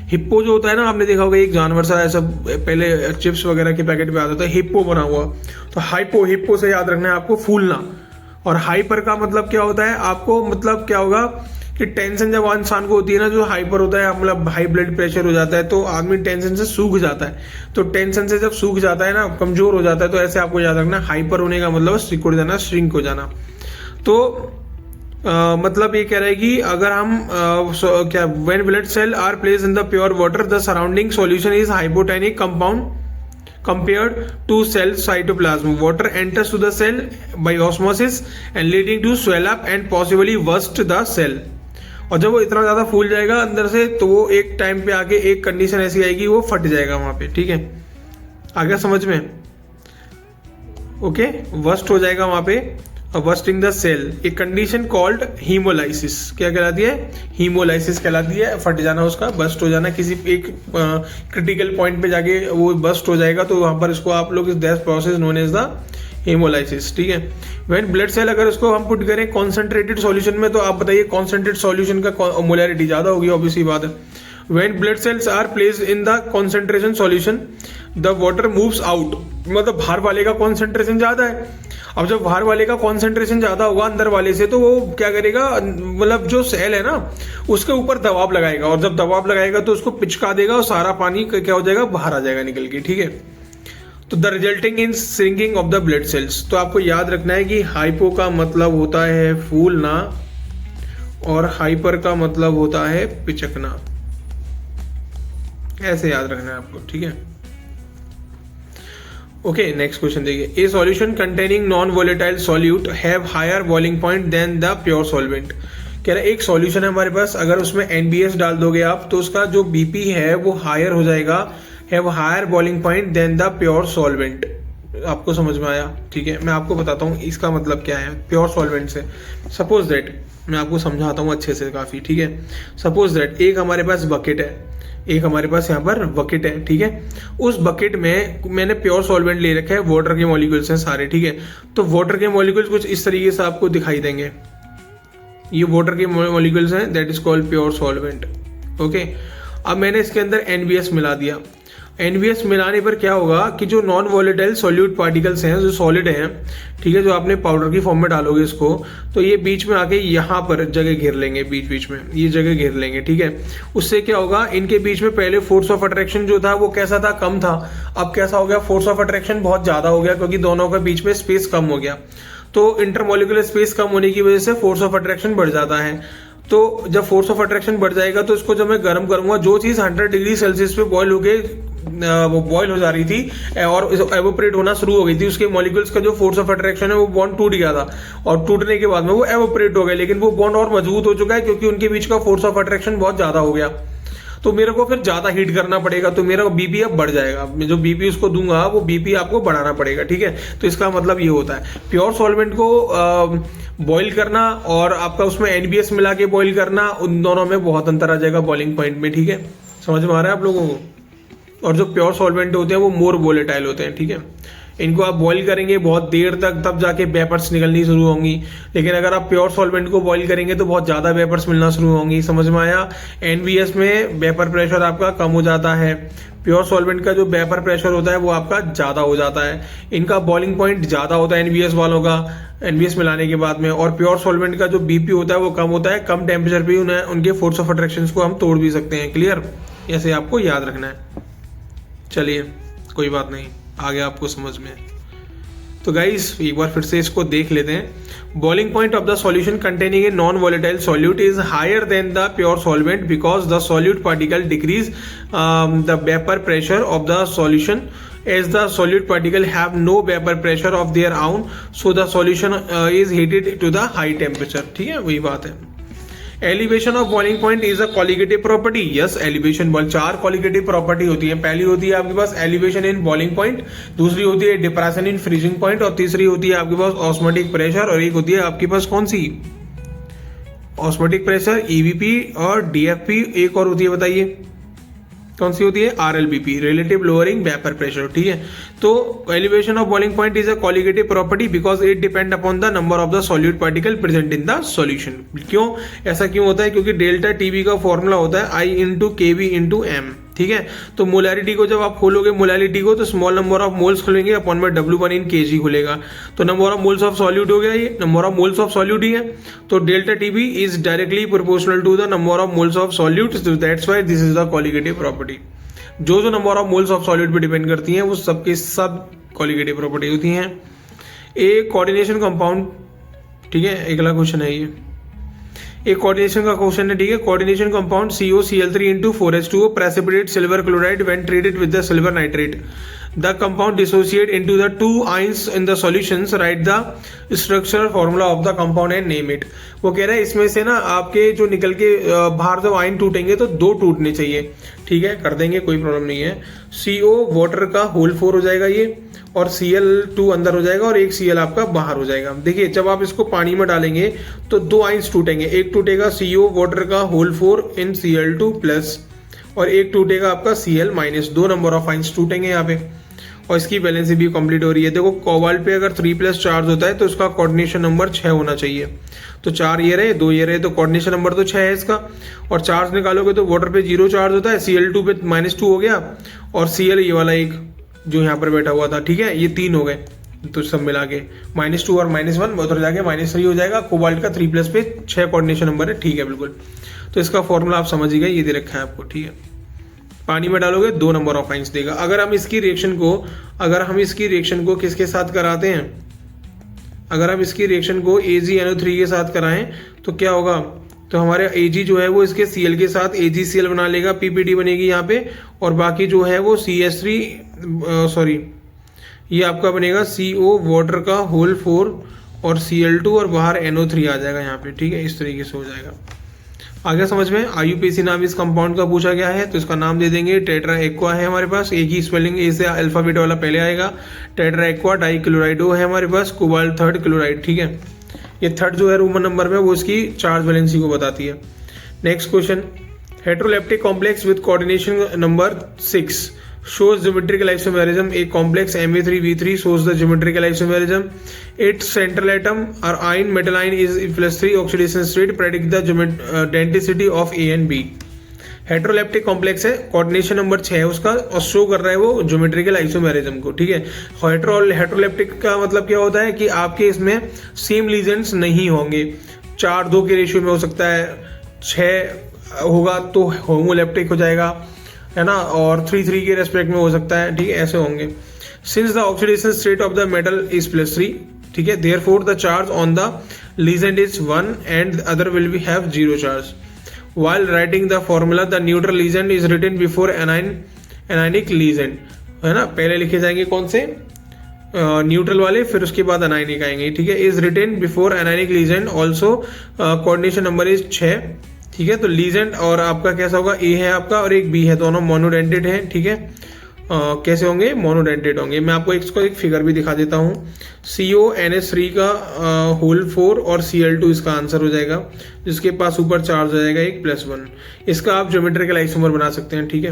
हिप्पो जो होता है ना, आपने देखा होगा एक जानवर सा ऐसा पहले चिप्स वगैरह के पैकेट में आता था हिप्पो बना हुआ, तो हाइपो, हिप्पो से याद रखना है आपको फूलना। और हाइपर का मतलब क्या होता है आपको, मतलब क्या होगा कि टेंशन जब इंसान को होती है ना, जो हाइपर होता है मतलब हाई ब्लड प्रेशर हो जाता है, तो आदमी टेंशन से सूख जाता है। तो टेंशन से जब सूख जाता है ना, कमजोर हो जाता है, तो ऐसे आपको याद रखना हाइपर होने का मतलब सिकुड़ जाना, श्रिंक हो जाना। तो मतलब ये कह रहा है कि अगर हम क्या, when blood cell are placed in the pure water the surrounding solution is hypotonic compound compared to cell cytoplasm. Water enters to the cell by osmosis and leading to swell up and possibly burst the cell. और जब वो इतना ज्यादा फूल जाएगा अंदर से, तो वो एक टाइम पे आके एक कंडीशन ऐसी आएगी वो फट जाएगा वहां पे। ठीक है, आ गया समझ में? ओके, बस्ट हो जाएगा वहां पे, बस्टिंग द सेल, एक कंडीशन कॉल्ड हीमोलाइसिस। क्या कहलाती है? हीमोलाइसिस कहलाती है, फट जाना उसका, बस्ट हो जाना, किसी एक क्रिटिकल पॉइंट पे जाके वो बस्ट हो जाएगा, तो वहां पर इसको आप लोग that process known as the haemolysis. ठीक है, व्हेन ब्लड सेल अगर इसको हम पुट करें कॉन्सेंट्रेटेड सॉल्यूशन में, तो आप बताइए कॉन्सेंट्रेटेड सॉल्यूशन का मोलैरिटी ज्यादा होगी, ऑब्वियसली बात है। When blood cells are placed in the concentration solution the water moves out, मतलब बाहर वाले का कॉन्सेंट्रेशन ज्यादा है। अब जब बाहर वाले का कॉन्सेंट्रेशन ज्यादा होगा अंदर वाले से, तो वो क्या करेगा, मतलब जो सेल है ना उसके ऊपर दबाव लगाएगा, और जब दबाव लगाएगा तो उसको पिचका देगा और सारा पानी क्या हो जाएगा, बाहर आ जाएगा निकल के। ठीक है, तो the resulting in shrinking of the blood cells. तो आपको याद रखना है कि हाइपो का मतलब होता है फूलना और हाइपर का मतलब होता है पिचकना, ऐसे याद रखना है आपको। ठीक है, ओके, नेक्स्ट क्वेश्चन देखिए, a solution containing non volatile solute have higher boiling point than the pure solvent. कह रहा है एक सॉल्यूशन है हमारे पास, अगर उसमें एनबीएस डाल दोगे आप, तो उसका जो बीपी है वो हायर हो जाएगा, have higher boiling point than the pure solvent. आपको समझ में आया? ठीक है, मैं आपको बताता हूँ इसका मतलब क्या है प्योर सॉल्वेंट से। सपोज दैट, मैं आपको समझाता हूँ अच्छे से काफी। ठीक है, सपोज दैट एक हमारे पास बकेट है, एक हमारे पास यहाँ पर बकेट है। ठीक है, उस बकेट में मैंने प्योर सॉल्वेंट ले रखा है, वाटर के मॉलिक्यूल्स हैं सारे। ठीक है, तो वाटर के मॉलिक्यूल्स कुछ इस तरीके से आपको दिखाई देंगे, ये वाटर के मॉलिक्यूल्स हैं, that is called pure solvent. Okay, अब मैंने इसके अंदर एनबीएस मिला दिया। एनबीएस मिलाने पर क्या होगा कि जो नॉन वोलेटाइल सॉल्यूट पार्टिकल्स हैं, जो सॉलिड हैं, ठीक है, जो आपने पाउडर की फॉर्म में डालोगे इसको, तो ये बीच में आके यहाँ पर जगह घेर लेंगे, बीच बीच में ये जगह घेर लेंगे। ठीक है, उससे क्या होगा, इनके बीच में पहले फोर्स ऑफ अट्रैक्शन जो था वो कैसा था, कम था। अब कैसा हो गया, फोर्स ऑफ अट्रैक्शन बहुत ज्यादा हो गया, क्योंकि दोनों के बीच में स्पेस कम हो गया। तो इंटरमोलिकुलर स्पेस कम होने की वजह से फोर्स ऑफ अट्रैक्शन बढ़ जाता है। तो जब फोर्स ऑफ अट्रैक्शन बढ़ जाएगा, तो इसको जब मैं गर्म करूंगा, जो चीज 100 डिग्री सेल्सियस पे बॉयल होके वो बॉयल हो जा रही थी और एवोपरेट होना शुरू हो गई थी, उसके मॉलिक्यूल्स का जो फोर्स ऑफ अट्रैक्शन है वो बॉन्ड टूट गया था, और टूटने के बाद में वो एवोपरेट हो गया, लेकिन वो बॉन्ड और मजबूत हो चुका है क्योंकि उनके बीच का फोर्स ऑफ अट्रैक्शन बहुत ज्यादा हो गया। तो मेरे को फिर ज्यादा हीट करना पड़ेगा, तो मेरा बीपी अब बढ़ जाएगा। मैं जो बीपी उसको दूंगा वो बीपी आपको बढ़ाना पड़ेगा। ठीक है, तो इसका मतलब ये होता है प्योर सॉल्वेंट को बॉईल करना और आपका उसमें एनबीएस मिला के बॉईल करना, उन दोनों में बहुत अंतर आ जाएगा बॉइलिंग पॉइंट में। ठीक है, समझ में आ रहा है आप लोगों को? और जो प्योर सॉल्वेंट होते हैं वो मोर वोलेटाइल होते हैं। ठीक है, इनको आप बॉईल करेंगे बहुत देर तक, तब जाके वेपर्स निकलनी शुरू होंगी, लेकिन अगर आप प्योर सॉल्वेंट को बॉईल करेंगे तो बहुत ज्यादा वेपर्स मिलना शुरू होंगी। समझ में आया? एनबीएस में वेपर प्रेशर आपका कम हो जाता है, प्योर सॉल्वेंट का जो वेपर प्रेशर होता है वो आपका ज्यादा हो जाता है। इनका बॉइलिंग पॉइंट ज्यादा होता है एनबीएस वालों का, एनबीएस मिलाने के बाद में, और प्योर सॉल्वेंट का जो बीपी होता है वो कम होता है। कम टेम्परेचर पे उन्हें उनके फोर्स ऑफ अट्रैक्शन को हम तोड़ भी सकते हैं। क्लियर? ऐसे आपको याद रखना है। चलिए, कोई बात नहीं, आ गया आपको समझ में। तो गाइस एक बार फिर से इसको देख लेते हैं। Boiling point of the solution containing a non volatile solute is higher than the pure solvent because the solute particle decrease the vapour pressure of the solution as the solute particle have no vapor pressure of their own, so the solution is heated to the high temperature. ठीक है, वही बात है। Elevation of boiling point is a colligative property. Yes, elevation ball 4 colligative property होती है। पहली होती है आपके पास एलिवेशन इन बॉइलिंग पॉइंट, दूसरी होती है डिप्रेशन इन फ्रीजिंग पॉइंट, और तीसरी होती है आपके पास ऑस्मोटिक प्रेशर, और एक होती है आपके पास कौन सी, ऑस्मोटिक प्रेशर, ईवीपी और डीएफपी। एक और होती है, बताइए कौन सी होती है, आरएलबीपी, रिलेटिव लोअरिंग वेपर प्रेशर। ठीक है, तो elevation of boiling point is a colligative property because it depend upon the number of the solute particle present in the solution. क्यों, ऐसा क्यों होता है, क्योंकि डेल्टा टीबी का फॉर्मूला होता है आई इंटू के बी इंटू एम। ठीक है, तो मोलैरिटी को जब आप खोलोगे मोलैरिटी को, तो स्मॉल नंबर ऑफ मोल्स खुलेंगे अपॉन में W1 इन kg खुलेगा, तो number of moles of solute हो गया, ये number of moles of solute ही है। तो delta TB is directly proportional to the number of moles of solute, that's why this is the colligative property. जो number of moles of solute पे depend करती हैं वो सबके सब कॉलिगेटिव प्रॉपर्टी होती हैं। ए कोऑर्डिनेशन कंपाउंड, ठीक है, अगला क्वेश्चन है ये, एक कोऑर्डिनेशन का क्वेश्चन है। ठीक है, coordination compound COCl3 into 4H2O precipitate silver chloride when treated with the silver nitrate. The compound dissociate into the two ions in the solutions. Write the structural formula of the compound and name it. वो कह रहा है इसमें से ना आपके जो निकल के बाहर जब आयन टूटेंगे तो 2 टूटने चाहिए। ठीक है, कर देंगे, कोई प्रॉब्लम नहीं है। CO वाटर का होल 4 हो जाएगा ये, और Cl2 अंदर हो जाएगा और एक Cl आपका बाहर हो जाएगा। देखिए जब आप इसको पानी में डालेंगे तो 2 आइंस टूटेंगे, एक टूटेगा CO वाटर का होल 4 इन Cl2 प्लस, और एक टूटेगा आपका Cl minus. 2 number of ions टूटेंगे यहाँ पे, और इसकी बैलेंस भी कंप्लीट हो रही है। देखो कोबाल्ट पे अगर 3+ चार्ज होता है तो इसका कोऑर्डिनेशन नंबर 6 होना चाहिए। तो 4 ये रहे, 2 ये रहे, तो कोऑर्डिनेशन नंबर तो 6 है इसका। और चार्ज निकालोगे तो वाटर पे 0 चार्ज होता है, Cl2 पे -2 हो गया, और Cl ये वाला एक जो यहाँ पर बैठा हुआ था। ठीक है, ये 3 हो गए, तो सब मिला के -2 और -1 उधर जाके -3 हो जाएगा। कोबाल्ट का 3+ पे 6 कोऑर्डिनेशन नंबर है। ठीक है, बिल्कुल। तो इसका फॉर्मूला आप समझ ही गए, ये दे रखा है आपको। ठीक है, पानी में डालोगे 2 नंबर ऑफ आइंस देगा। अगर हम इसकी रिएक्शन को किसके साथ कराते हैं, अगर हम इसकी रिएक्शन को AgNO3 के साथ कराएं तो क्या होगा, तो हमारे Ag जो है वो इसके Cl के साथ AgCl बना लेगा, PPD बनेगी यहाँ पे, और बाकी जो है वो CH3 ये आपका बनेगा CO वाटर का होल 4 और Cl2 और बाहर NO3 आ जाएगा यहाँ पे। ठीक है, इस तरीके से हो जाएगा। आगे समझ में, IUPAC नाम इस कंपाउंड का पूछा गया है तो इसका नाम दे देंगे टेट्रा एक्वा है हमारे पास। एक ही स्पेलिंग ए से अल्फाबेट वाला पहले आएगा, टेट्रा एक्वा डाइक्लोराइडो है हमारे पास, कोबाल्ट 3rd क्लोराइड। ठीक है, ये 3rd जो है रोमन नंबर में वो इसकी चार्ज वैलेंसी को बताती है। Next question, heteroleptic complex with coordination number 6 shows geometrical isomerism. A complex Ma3B3 shows the geometrical isomerism. Its central atom or ion metal ion is +3 oxidation state. Predict the denticity of A and B. Heteroleptic complex है, coordination number 6 है उसका, और show कर रहा है वो geometrical isomerism को। ठीक है, हेट्रोलेप्टिक का मतलब क्या होता है कि आपके इसमें सेम लीजेंड्स नहीं होंगे। 4:2 के रेशियो में हो सकता है, 6 होगा तो होमोलेप्टिक हो जाएगा, है ना, और 3:3 के रेस्पेक्ट में हो सकता है। ठीक है, ऐसे होंगे। Since the oxidation state of the metal is +3, ठीक है, therefore the charge on the legend is 1 and other will be have 0 charge. While writing the formula, the neutral legend is written before anionic legend, है ना, पहले लिखे जाएंगे कौन से, neutral वाले, फिर उसके बाद अनायनिक आएंगे। ठीक है, is written before anionic ligand also, coordination number is 6। ठीक है, तो लीजेंड और आपका कैसा होगा, ए है आपका और एक बी है, दोनों मोनोडेंटेड है। ठीक है, कैसे होंगे, मोनोडेंटेड होंगे। मैं आपको इसको एक फिगर भी दिखा देता हूँ। CONH3 का होल 4 और Cl2 इसका आंसर हो जाएगा, जिसके पास ऊपर चार्ज हो जाएगा एक +1। इसका आप ज्योमेट्रिकल आइसोमर बना सकते हैं। ठीक है,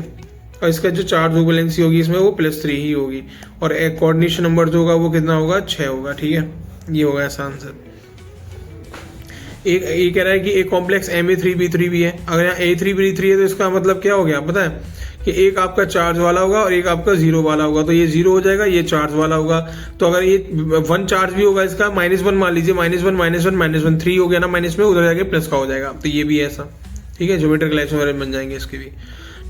और इसका जो चार्ज वैलेंसी होगी इसमें वो +3 ही होगी, और एक कोऑर्डिनेशन नंबर जो होगा वो कितना होगा, 6 होगा। ठीक है, ये होगा ऐसा आंसर। एक ये कह रहा है कि एक कॉम्प्लेक्स Ma3B3 भी है। अगर यहाँ A3B3 है तो इसका मतलब क्या हो गया पता है, कि एक आपका चार्ज वाला होगा और एक आपका 0 वाला होगा, तो ये 0 हो जाएगा, ये चार्ज वाला होगा। तो अगर ये 1 चार्ज भी होगा इसका, -1 मान लीजिए, -1 3 हो गया ना माइनस में, उधर जाके प्लस का हो जाएगा, तो ये भी ऐसा। ठीक है, ज्योमेट्रिकल आइसोमेरिज्म बन जाएंगे इसके भी।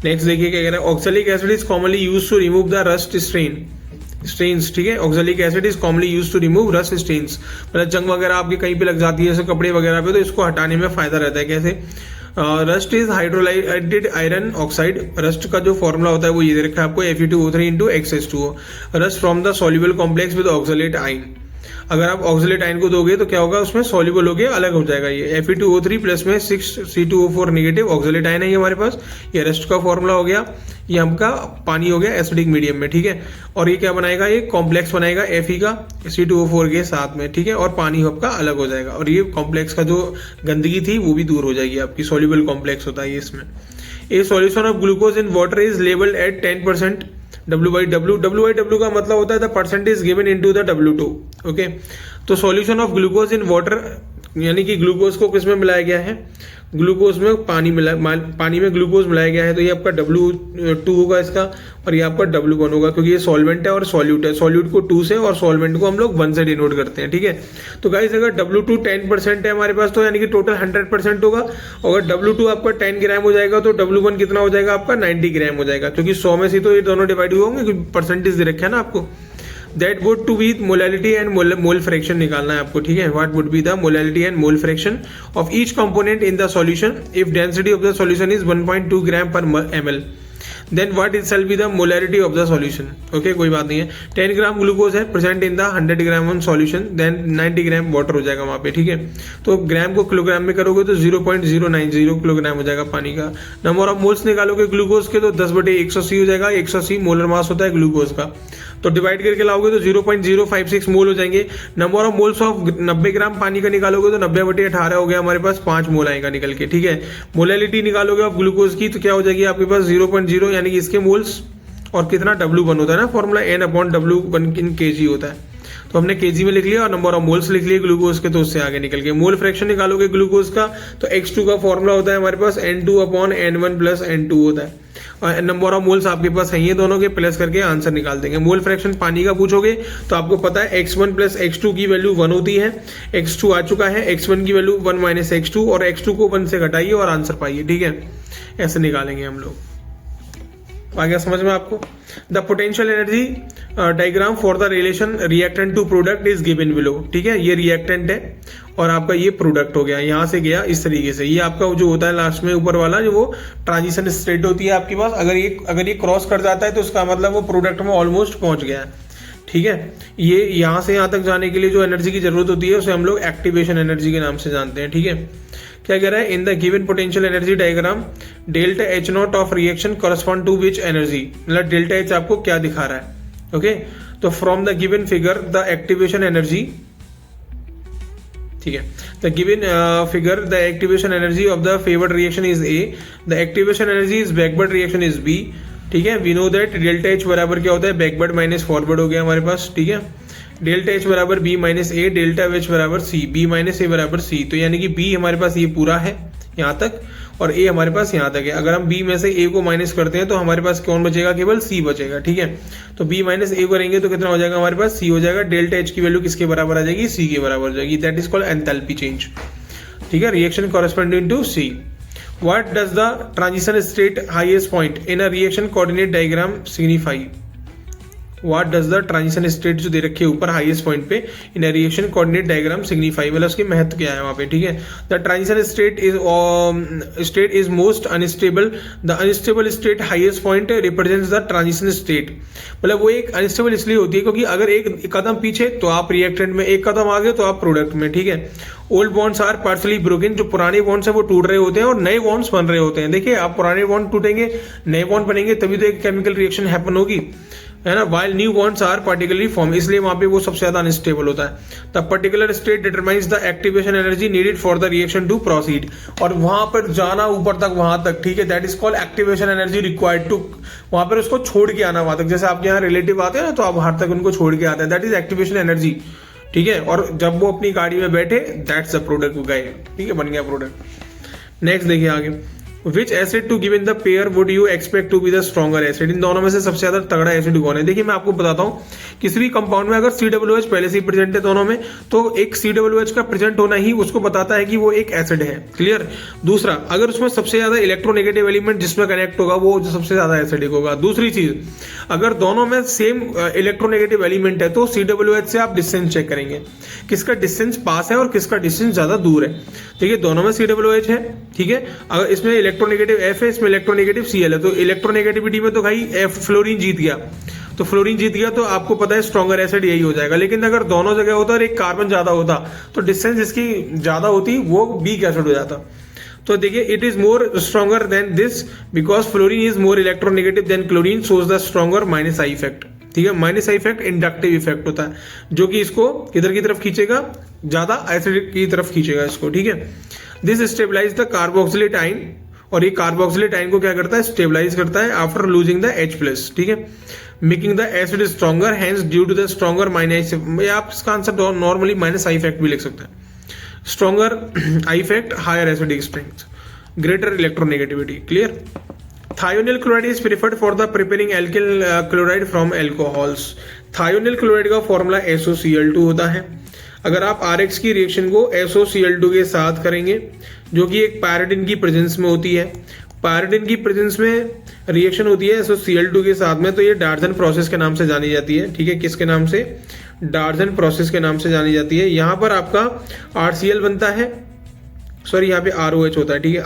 नेक्स्ट देखिए क्या कह रहा है, oxalic acid is commonly used to remove the rust stains. ठीक है, oxalic acid is commonly used to remove rust stains, मतलब जंग वगैरह आपके कहीं पे लग जाती है जैसे कपड़े वगैरह पे, तो इसको हटाने में फायदा रहता है। कैसे, rust is hydrolysed iron oxide. Rust का जो फॉर्मूला होता है वो ये दे रखा है आपको, Fe2O3 × XH2O। Rust from the soluble complex with oxalate ion. अगर आप ऑक्सलेट आयन को दोगे तो क्या होगा, उसमें सॉल्युबल होकर अलग हो जाएगा। ये Fe2O3 प्लस में 6C2O4 नेगेटिव ऑक्सलेट आयन है ये हमारे पास। ये रेस्ट का फॉर्मूला हो गया, ये हमका पानी हो गया एसिडिक मीडियम में, ठीक है। और ये क्या बनाएगा, ये कॉम्प्लेक्स बनाएगा Fe का C2O4 के साथ में, ठीक है, और पानी आपका अलग हो जाएगा। और ये कॉम्प्लेक्स का जो गंदगी थी वो भी दूर हो जाएगी आपकी, सॉल्युबल कॉम्प्लेक्स होता है ये इसमें। A solution of glucose in water is labelled at 10% W/W। W/W का मतलब होता है the percentage given into the W2, okay. तो solution of glucose in water यानी कि ग्लूकोज को किस में मिलाया गया है, ग्लूकोज में पानी में ग्लूकोज मिलाया गया है, तो ये आपका W2 होगा इसका, और ये आपका W1 होगा, क्योंकि ये सॉल्वेंट है और सॉल्यूट है। सॉल्यूट को 2 से और सॉल्वेंट को हम लोग 1 से डिनोट करते हैं, ठीक है। तो गाइस अगर W2 10% है हमारे पास, तो यानी कि टोटल 100% होगा। अगर W2 आपका 10 ग्राम हो जाएगा तो W1 कितना हो जाएगा आपका 90 ग्राम हो जाएगा, क्योंकि 100 में से तो ये दोनों डिवाइड हुए होंगे, क्योंकि परसेंटेज दे रखा है ना आपको। That would to be molality and mole fraction निकालना है आपको, ठीक है। What would be the molality and mole fraction of each component in the solution if density of the solution is 1.2 gram per ml, then what shall be the molarity of the solution? Okay, कोई बात नहीं है। 10 gram glucose है present in the 100 gram on solution, then 90 gram water हो जाएगा वहाँ पे, ठीक है। तो ग्राम को किलोग्राम में करोगे तो 0.090 किलोग्राम हो जाएगा पानी का। नंबर ऑफ मोल्स निकालोगे ग्लूकोज के तो 10/180 हो जाएगा। 180 मोलर मास होता है ग्लूकोज का, तो डिवाइड करके लाओगे तो 0.056 मोल हो जाएंगे। नंबर ऑफ मोल्स ऑफ 90 ग्राम पानी का निकालोगे तो 90/18 हो गया हमारे पास, 5 मोल आएगा निकल के, ठीक है। मोलैलिटी निकालोगे आप ग्लूकोज की तो क्या हो जाएगी आपके पास 0.0, यानी कि इसके मोल्स और कितना W1 होता है ना, फॉर्मूला N/W1 इन kg होता है, तो हमने kg में लिख लिया और नंबर ऑफ मोल्स लिख लिए ग्लूकोज के, तो उससे आगे निकल के मोल फ्रैक्शन निकालोगे ग्लूकोज का तो X2 का फॉर्मूला होता है हमारे पास N2/N1 + N2 होता है, और नंबर ऑफ मोल्स आपके पास है ये दोनों के, प्लस करके आंसर निकाल देंगे। मोल फ्रैक्शन पानी का पूछोगे तो आपको पता है X1 + X2 की वैल्यू 1 होती है। X2 आ चुका है, X1 की वैल्यू 1 - X2, और X2 को 1 से घटाइए और आंसर पाइए, ठीक है। ऐसे निकालेंगे हम लोग। आ गया समझ में आपको। The potential energy diagram for the relation reactant to product is given below, ठीक है। ये रिएक्टेंट है और आपका ये प्रोडक्ट हो गया, यहाँ से गया इस तरीके से। ये आपका जो होता है लास्ट में ऊपर वाला, जो वो ट्रांजिशन स्टेट होती है आपके पास, अगर ये क्रॉस कर जाता है तो उसका मतलब वो प्रोडक्ट में ऑलमोस्ट पहुंच गया है, ठीक है। ये यहाँ से यहाँ तक जाने के लिए जो एनर्जी की जरूरत होती है उसे हम लोग एक्टिवेशन एनर्जी के नाम से जानते हैं, ठीक है। क्या कह रहा है, in the given potential energy diagram delta H0 of reaction correspond to which energy, मतलब डेल्टा H आपको क्या दिखा रहा है, ओके। तो from the given figure the activation energy, ठीक है, the given figure the activation energy of the favoured reaction is A, the activation energy is backward reaction is B, ठीक है। We know that delta H बराबर क्या होता है, backward minus forward हो गया हमारे पास, ठीक है। डेल्टा H बराबर B - A, डेल्टा H बराबर C, B - A बराबर C, तो यानी कि B हमारे पास ये पूरा है यहाँ तक और A हमारे पास यहाँ तक है। अगर हम B में से A को माइनस करते हैं तो हमारे पास कौन बचेगा, केवल C बचेगा, ठीक है। तो B - A करेंगे तो कितना हो जाएगा हमारे पास, C हो जाएगा। डेल्टा H की वैल्यू किसके बराबर आ जाएगी, C के बराबर हो जाएगी। That is called enthalpy change, ठीक है। Reaction corresponding to C। What does the transition state highest point in a reaction coordinate diagram signify? What does the transition state जो दे रखे है ऊपर हाईएस्ट पॉइंट पे इन a reaction coordinate diagram signify, मतलब उसकी महत्व क्या है वहाँ पे, ठीक है। The transition state is most unstable. The unstable state highest point represents the transition state. मतलब वो एक अनस्टेबल इसलिए होती है क्योंकि अगर एक कदम पीछे तो आप रिएक्टेंट में, एक कदम आगे तो आप प्रोडक्ट में, ठीक है। Old bonds are partially broken, जो पुराने बॉन्ड्स है वो टूट रहे होते हैं और नए बॉन्ड्स बन रहे होते हैं। देखिए आप पुराने बॉन्ड टूटेंगे, नए बॉन्ड बनेंगे, तभी तो एक केमिकल रिएक्शन हैपन होगी, है ना। While new bonds are particularly form, इसलिए वहां पे वो सबसे ज्यादा अनस्टेबल होता है। The particular state determines the activation energy needed for the reaction to proceed, और वहां पर जाना ऊपर तक, वहां तक, ठीक है। That is called activation energy required to, वहां पर उसको छोड़ के आना वहां तक। जैसे आपके यहाँ रिलेटिव आते हैं ना तो आप बाहर तक उनको छोड़ के आते हैं, दैट इज एक्टिवेशन एनर्जी, ठीक है। और जब वो अपनी गाड़ी में बैठे, दैट्स द प्रोडक्ट गए, ठीक है, बन गया प्रोडक्ट। नेक्स्ट देखिए आगे, which acid to given the pair would you expect to be the stronger acid, इन दोनों में से सबसे ज्यादा तगड़ा एसिड कौन है। देखिए मैं आपको बताता हूँ, किसी भी कंपाउंड में अगर COOH पहले से ही प्रेजेंट है दोनों में, तो एक COOH का प्रेजेंट होना ही उसको बताता है कि वो एक एसिड है, क्लियर। दूसरा, अगर उसमें सबसे ज्यादा इलेक्ट्रोनेगेटिव एलिमेंट जिसमें कनेक्ट होगा वो जो सबसे ज्यादा एसिडिक होगा। दूसरी चीज, अगर दोनों में सेम इलेक्ट्रोनेगेटिव एलिमेंट है तो COOH से आप डिस्टेंस चेक करेंगे, किसका डिस्टेंस पास है और किसका डिस्टेंस ज्यादा दूर है। देखिए दोनों में COOH है, ठीक है। अगर इसमें इलेक्ट्रोनेगेटिव F है, इसमें इलेक्ट्रोनेगेटिव Cl है, तो इलेक्ट्रोनेगेटिविटी में तो भाई F फ्लोरीन जीत गया। तो फ्लोरीन जीत गया, तो आपको पता है स्ट्रॉन्गर एसिड यही हो जाएगा। लेकिन अगर दोनों जगह होता और एक कार्बन ज्यादा होता तो डिस्टेंस इसकी ज्यादा होती, वो वीक एसिड हो जाता। तो देखिए it is more stronger than this because fluorine is more electronegative than chlorine, shows the stronger minus I effect. ठीक है, minus I effect inductive effect होता है जो कि इसको इधर की तरफ खींचेगा, ज्यादा एसिड की तरफ खींचेगा इसको। ठीक है, this stabilise the carboxylate ion, और ये कार्बोक्सिलेट आयन को क्या करता है, स्टेबलाइज करता है आफ्टर लूजिंग द H+। ठीक है, making the acid stronger, hence due to the stronger minus, आप इसका answer normally minus I effect भी लिख सकते हैं। Stronger I effect, higher acidic strength, greater electronegativity. Clear. Thionyl chloride is preferred for the preparing alkyl chloride from alcohols. Thionyl chloride का formula SOCl2 होता है। अगर आप RX की रिएक्शन को SOCl2 के साथ करेंगे, जो कि एक पैराडिन की प्रेजेंस में होती है, पैराडिन की प्रेजेंस में रिएक्शन होती है SOCl2 के साथ में, तो ये डार्जन प्रोसेस के नाम से जानी जाती है। ठीक है, किसके नाम से, डार्जन प्रोसेस के नाम से जानी जाती है। यहाँ पर आपका RCl बनता है, सॉरी यहाँ पे ROH होता है। ठीक है,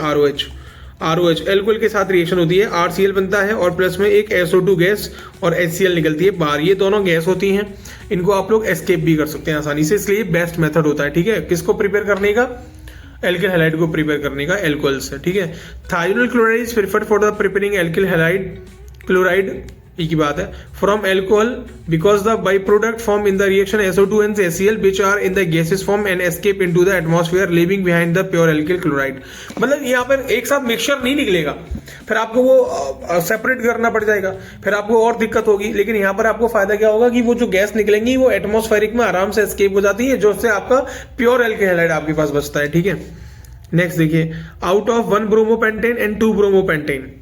ROH एल्कोहल के साथ रिएक्शन होती है, RCl बनता है और प्लस में एक SO2 गैस और HCl निकलती है बाहर। ये दोनों गैस होती हैं, इनको आप लोग एस्केप भी कर सकते हैं आसानी से, इसलिए बेस्ट मेथड होता है। ठीक है, किसको प्रिपेयर करने का, एल्किल हैलाइड को प्रिपेयर करने का एल्कोहल से। ठीक है, thionyl chloride is preferred for the preparing alkyl halide chloride, एक ही बात है, from alcohol because the by product form in the reaction SO2 and HCl which are in the gaseous form and escape into the atmosphere leaving behind the pure alkyl chloride। मतलब यहाँ पर एक साथ mixture नहीं निकलेगा, फिर आपको वो सेपरेट करना पड़ जाएगा, फिर आपको और दिक्कत होगी। लेकिन यहाँ पर आपको फायदा क्या होगा कि वो जो गैस निकलेंगी वो एटमॉस्फेरिक में आराम से एस्केप हो जाती है, जो उससे आपका प्योर एल्किल हैलाइड आपके पास बचता है। ठीक है, नेक्स्ट देखिए, out of 1 bromopentane and 2 bromopentane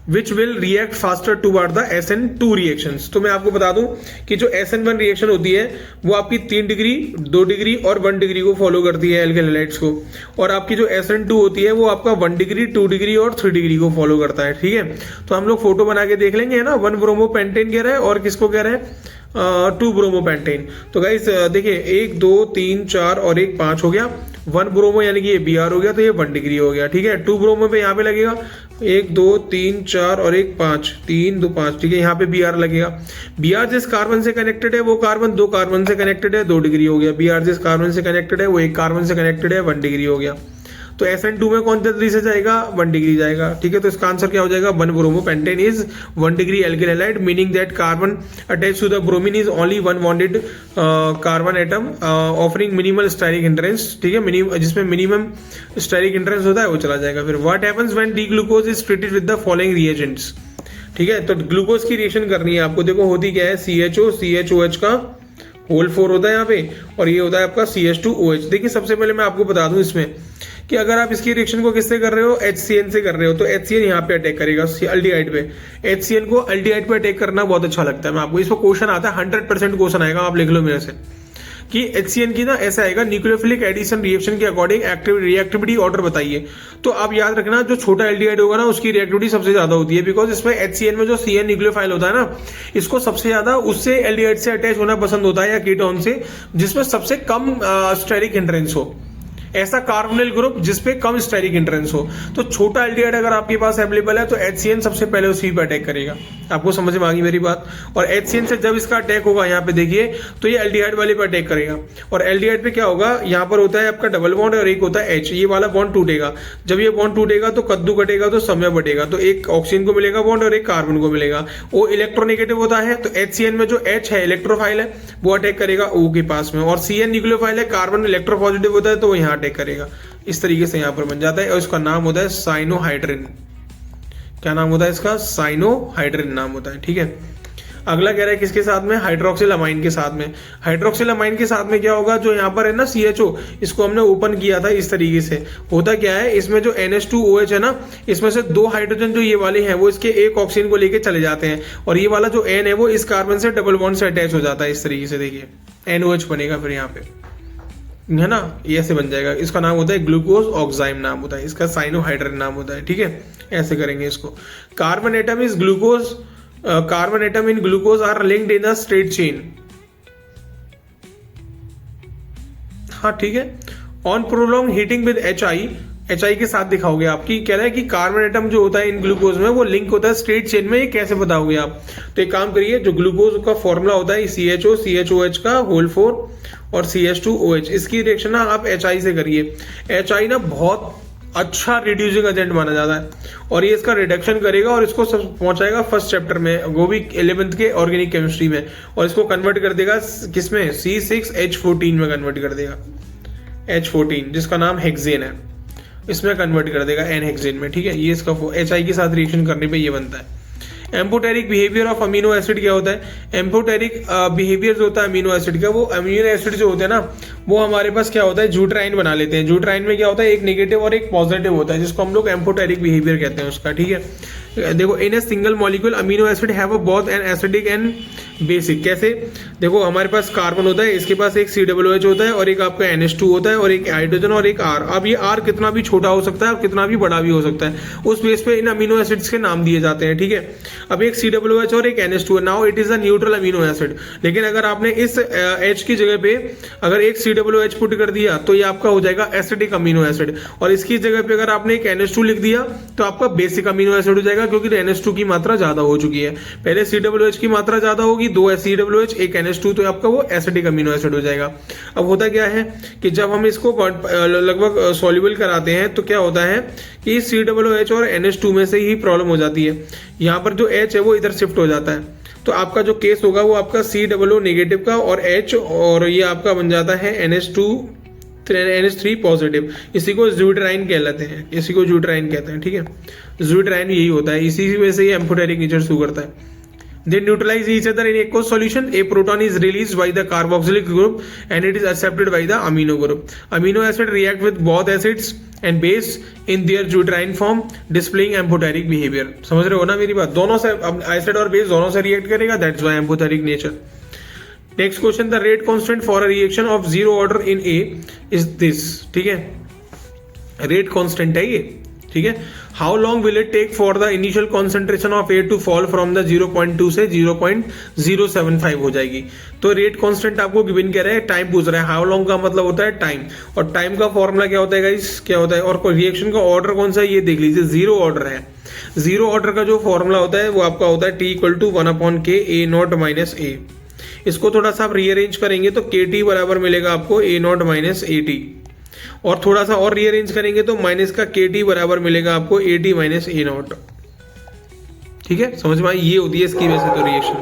which will react faster toward the SN2 reactions। तो मैं आपको बता दूं कि जो SN1 रिएक्शन होती है वो आपकी 3 डिग्री, 2 डिग्री और 1 डिग्री को फॉलो करती है एल्किल हैलाइड्स को, और आपकी जो SN2 होती है वो आपका 1 डिग्री, 2 डिग्री और 3 डिग्री को फॉलो करता है। ठीक है, तो हम लोग फोटो बना के देख लेंगे, है ना। 1 ब्रोमोपेंटेन कह रहा है और किसको कह रहे हैं, 2 ब्रोमोपेंटेन। तो गाइस देखिए 1 2 3 4 और 1 5 हो गया। 1 ब्रोमो यानी कि ये Br हो गया, तो ये 1 डिग्री हो गया। ठीक है, 2 ब्रोमो पे यहाँ पे लगेगा 1 2 3 4 और 1 5, 3 2 5। ठीक है, यहाँ पे Br लगेगा। Br जिस कार्बन से कनेक्टेड है वो कार्बन 2 कार्बन से कनेक्टेड है, 2 डिग्री हो गया। Br जिस कार्बन से कनेक्टेड है वो 1 कार्बन से कनेक्टेड है, 1 डिग्री हो गया। तो SN2 में कौन डिग्री से जाएगा, 1 डिग्री जाएगा। ठीक है, तो इसका आंसर क्या हो जाएगा, 1 bromopentane is 1 degree alkyl halide, meaning that carbon attach to the bromine is only 1 bonded carbon atom offering minimal steric hindrance. ठीक है, जिसमें मिनिमम स्टेरिक हिंड्रेंस होता है वो चला जाएगा। फिर what happens when D glucose is treated with the following reagents. ठीक है, तो ग्लूकोज की रिएक्शन करनी है आपको। देखो होती क्या है, CHOH का होल 4 होता है यहाँ पे, और ये होता है आपका CH2OH। देखिए सबसे पहले मैं आपको बता दूं इसमें कि अगर आप इसकी रिएक्शन को किससे कर रहे हो, HCN से कर रहे हो, तो HCN यहाँ पे अटैक करेगा अल्डिहाइड पे। HCN को अल्डिहाइड पे अटैक करना बहुत अच्छा लगता है। मैं आपको, इस पर क्वेश्चन आता है, 100% क्वेश्चन आएगा, आप लिख लो मेरे से कि HCN की ना ऐसा आएगा, न्यूक्लियोफिलिक एडिशन रिएक्शन के अकॉर्डिंग रिएक्टिविटी ऑर्डर बताइए। तो आप याद रखना जो छोटा एल्डिहाइड होगा ना उसकी रिएक्टिविटी सबसे ज्यादा होती है, बिकॉज इसमें HCN में जो CN न्यूक्लियोफाइल होता है ना, इसको सबसे ज्यादा उससे एल्डिहाइड से अटैच होना पसंद होता है या कीटोन से जिसमें सबसे कम स्टेरिक हिंड्रेंस हो, ऐसा कार्बोनिल ग्रुप जिसपे कम स्टेरिक हिंड्रेंस हो। तो छोटा एल्डिहाइड अगर आपके पास अवेलेबल है तो HCN सबसे पहले उसी पे अटैक करेगा। आपको समझ में आ गई मेरी बात। और HCN से जब इसका अटैक होगा यहाँ पे देखिए, तो ये एल्डिहाइड वाले पे अटैक करेगा। और एल्डिहाइड पे क्या होगा, यहाँ पर होता है आपका डबल बॉन्ड और एक होता है H, ये वाला बॉन्ड टूटेगा। जब ये बॉन्ड टूटेगा तो कद्दू कटेगा तो समय बढ़ेगा, तो एक ऑक्सीजन को मिलेगा बॉन्ड और एक कार्बन को मिलेगा। वो इलेक्ट्रोनेगेटिव होता है, तो HCN में जो H है इलेक्ट्रोफाइल है वो अटैक करेगा O के पास में, और CN न्यूक्लियोफाइल है, कार्बन इलेक्ट्रोपॉजिटिव होता है तो वो यहाँ अटैक करेगा। इस तरीके से यहाँ पर बन जाता है, और इसका नाम होता है साइनोहाइड्रिन। क्या नाम होता है इसका, साइनोहाइड्रिन नाम होता है। ठीक है, अगला कह रहा है किसके साथ में, हाइड्रोक्सिल अमाइन के साथ में। हाइड्रोक्सिल अमाइन के साथ में क्या होगा, जो यहाँ पर है ना CHO, इसको हमने ओपन किया था इस तरीके से। होता क्या है, इसमें जो NH2OH है ना, इसमें से 2 हाइड्रोजन जो ये वाले हैं वो इसके एक ऑक्सीजन को लेके चले जाते हैं, और ये वाला जो N है वो इस कार्बन से डबल बॉन्ड से अटैच हो जाता है। इस तरीके से देखिए NOH बनेगा फिर यहाँ पे, है ना, ये ऐसे बन जाएगा। इसका नाम होता है ग्लूकोज ऑक्साइम नाम होता है, इसका साइनोहाइड्रिन नाम होता है। ठीक है, ऐसे करेंगे इसको। Carbon atom is glucose, carbon atom in glucose are linked in a straight chain. हाँ ठीक है, on prolong heating with HI HI के साथ दिखाओगे। आपकी कह रहा है कि कार्बन एटम जो होता है इन ग्लूकोज में वो लिंक होता है स्ट्रेट चेन में, ये कैसे बताओगे आप? तो एक काम करिए, जो ग्लूकोज का फॉर्मूला होता है CHO CHOH का होल 4 और CH2OH, इसकी रिएक्शन ना आप HI से करिए। HI ना बहुत अच्छा रिड्यूसिंग एजेंट माना जाता है और ये इसका रिडक्शन करेगा और इसको सब पहुंचाएगा फर्स्ट चैप्टर में, वो भी 11th के ऑर्गेनिक केमिस्ट्री में, और इसको कन्वर्ट कर देगा किसमें, C6H14 में कन्वर्ट कर देगा। H14 जिसका नाम हेक्सेन है, इसमें कन्वर्ट कर देगा N हेक्सेन में, ठीक है। ये इसका HI के साथ रिएक्शन करने पे ये बनता है। Amphoteric behaviour of amino acid क्या होता है? एम्फोटेरिक बिहेवियर जो होता है अमीनो एसिड का, वो अमीनो एसिड जो होते हैं ना, वो हमारे पास क्या होता है, ज्यूट्राइन बना लेते हैं। ज्यूट्राइन में क्या होता है, एक नेगेटिव और एक पॉजिटिव होता है, जिसको हम लोग एम्फोटेरिक बिहेवियर कहते हैं उसका, ठीक है। देखो, in a single molecule amino acid have both an acidic and basic. कैसे? देखो, हमारे पास कार्बन होता है, इसके पास एक COOH होता है और एक आपका NH2 होता है और एक हाइड्रोजन और एक R। अब ये R कितना भी छोटा हो सकता है और कितना भी बड़ा भी हो सकता है, उस बेस पे इन अमीनो एसिड्स के नाम दिए जाते हैं, ठीक है। अब एक COOH और एक NH2 है, now it is a neutral amino acid. लेकिन अगर आपने इस H की जगह पे अगर एक COOH पुट कर दिया तो ये आपका हो जाएगा एसिडिक अमीनो एसिड, और इसकी जगह पे अगर आपने एक NH2 लिख दिया तो आपका बेसिक अमीनो एसिड हो जाएगा, क्योंकि NH2 की मात्रा ज्यादा हो चुकी है। पहले COOH की मात्रा ज्यादा होगी, 2 COOH एक NH2, तो आपका वो एसिडिक अमीनो एसिड हो जाएगा। अब होता क्या है कि जब हम इसको लगभग सॉल्युबल कराते हैं तो क्या होता है कि COOH और NH2 में से ही प्रॉब्लम हो जाती है। यहाँ पर जो H है वो इधर शिफ्ट हो जाता है, तो आपका जो केस होगा वो आपका COO नेगेटिव का और H, और ये आपका बन जाता है NH3 पॉजिटिव। इसी को ज्यूट्राइन कहलाते हैं, इसी को ज्यूट्राइन कहते हैं, ठीक है। ज्यूट्राइन यही होता है, इसी में से ये एम्फोटेरिक नेचर शो करता है। They neutralize each other in aqueous solution. A proton is released by the carboxylic group and it is accepted by the amino group. Amino acid react with both acids and base in their deuterion form, displaying amphoteric behavior. समझ रहे हो ना मेरी बात? दोनों से acid और base दोनों से रिएक्ट करेगा, that's why amphoteric nature. Next question, the rate constant for a reaction of zero order in A is this, ठीक है। रेट कांस्टेंट है ये, ठीक है। How long will it take for the initial concentration of A to fall from the 0.2 से 0.075 हो जाएगी। तो रेट कांस्टेंट आपको गिवन कह रहा है, टाइम पूछ रहा है। हाउ लॉन्ग का मतलब होता है टाइम, और टाइम का फॉर्मूला क्या होता है गाइस, क्या होता है, और रिएक्शन का ऑर्डर कौन सा है ये देख लीजिए, जीरो ऑर्डर है। जीरो ऑर्डर का जो फॉर्मूला होता है वो आपका होता है T=1/K A0 - A। इसको थोड़ा सा आप रीअरेंज करेंगे तो KT बराबर मिलेगा आपको A0 - AT, और थोड़ा सा और रीअरेंज करेंगे तो माइनस का KT बराबर मिलेगा आपको AT - A0, ठीक है। समझ में आई? ये होती है इसकी वजह से तो रिएक्शन,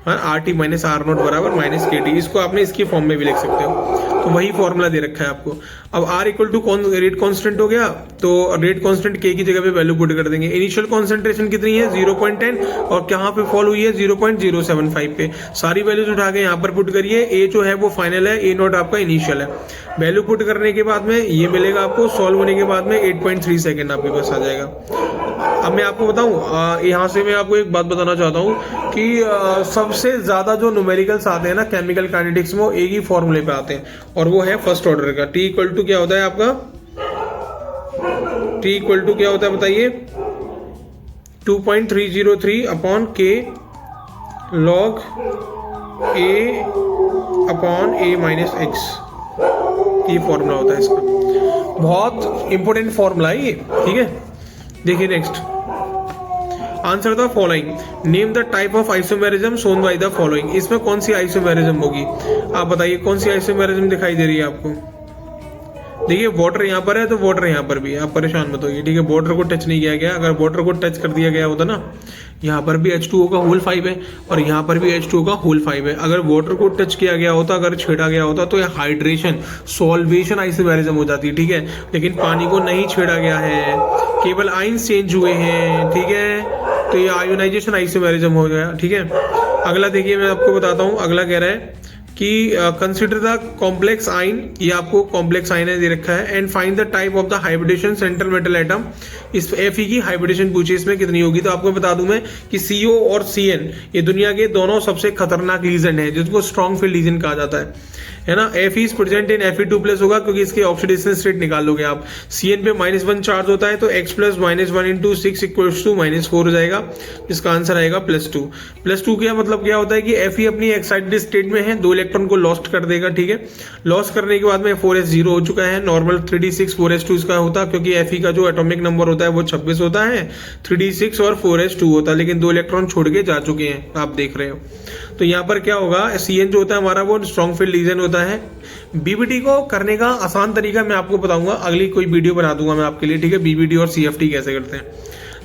हाँ, RT - R0 बराबर -KT। इसको आपने इसकी फॉर्म में भी लिख सकते हो, तो वही फॉर्मूला दे रखा है आपको। अब R = रेट कांस्टेंट हो गया, तो रेट कांस्टेंट K की जगह पे वैल्यू पुट कर देंगे। इनिशियल कॉन्सेंट्रेशन कितनी है, 0.10, और कहाँ पे फॉल हुई है, 0.075 पे। सारी वैल्यूज उठा के यहाँ पर पुट करिए। A जो है वो फाइनल है, A0 आपका इनिशियल है। वैल्यू पुट करने के बाद में ये मिलेगा आपको, सॉल्व होने के बाद में 8.3 सेकेंड आपके पास आ जाएगा। अब मैं आपको बताऊं, यहाँ से मैं आपको एक बात बताना चाहता हूँ कि सबसे ज्यादा जो न्यूमेरिकल्स आते हैं ना केमिकल काइनेटिक्स में, वो एक ही फॉर्मूले पे आते हैं, और वो है फर्स्ट ऑर्डर का। T क्या होता है आपका, T क्या होता है बताइए, 2.303/K log A/A-X, ये फॉर्मूला होता है इसका। बहुत इंपॉर्टेंट फॉर्मूला है ये, ठीक है। देखिए next, answer the following, name the type of isomerism shown by the following. इसमें कौन सी आइसोमेरिज्म होगी, आप बताइए कौन सी आइसोमेरिज्म दिखाई दे रही है आपको। देखिए, वाटर यहाँ पर है तो वाटर यहाँ पर भी, आप परेशान मत होइए, ठीक है। वाटर को टच नहीं किया गया, अगर वाटर को टच कर दिया गया होता ना, यहाँ पर भी H2O का होल 5 है और यहाँ पर भी H2O का होल 5 है। अगर वाटर को टच किया गया होता, अगर छेड़ा गया होता, तो यह हाइड्रेशन सॉल्वेशन आइसोमेरिज्म हो जाती, ठीक है। लेकिन पानी को नहीं छेड़ा गया है, केवल आयंस चेंज हुए हैं, ठीक है, तो ये आयोनाइजेशन आइसोमेरिज्म हो गया, ठीक है। अगला देखिए, मैं आपको बताता हूँ, अगला कह रहा है कि कंसिडर द कॉम्प्लेक्स आइन, ये आपको कॉम्प्लेक्स आइन दे रखा है, and find the type of the hybridisation central metal atom. इस Fe की हाइब्रिडेशन पूछी, इसमें कितनी होगी, तो आपको बता दूं मैं कि CO और CN ये दुनिया के दोनों सबसे खतरनाक लीजेंड है, जिसको स्ट्रॉन्ग फील्ड लीजेंड कहा जाता है। है ना। Fe is present in Fe2+ होगा क्योंकि इसके ऑक्सीडेशन स्टेट निकाल लोगे आप। Cn पे -1 चार्ज होता है तो x plus -1 into 6 equals to -4 हो जाएगा, इसका आंसर आएगा +2। +2 क्या मतलब क्या होता है कि Fe अपनी एक्साइटेड स्टेट में है, 2 इलेक्ट्रॉन को लॉस्ट कर देगा, ठीक है। लॉस्ट करने के बाद में 4s0 हो चुका है, नॉर्मल 3d6 4s2 इसका होता क्योंकि Fe का जो एटॉमिक नंबर होता है वो 26 होता है, 3d6 और 4s2 होता है, लेकिन 2 इलेक्ट्रॉन छोड़ के जा चुके हैं, आप देख रहे हो। तो यहाँ पर क्या होगा, Cn जो होता है हमारा वो स्ट्रॉन्ग फील्ड रीजन होता है। बीबीटी को करने का आसान तरीका मैं आपको बताऊंगा, अगली कोई वीडियो बना दूंगा मैं आपके लिए, ठीक है, बीबीटी और CFT कैसे करते हैं।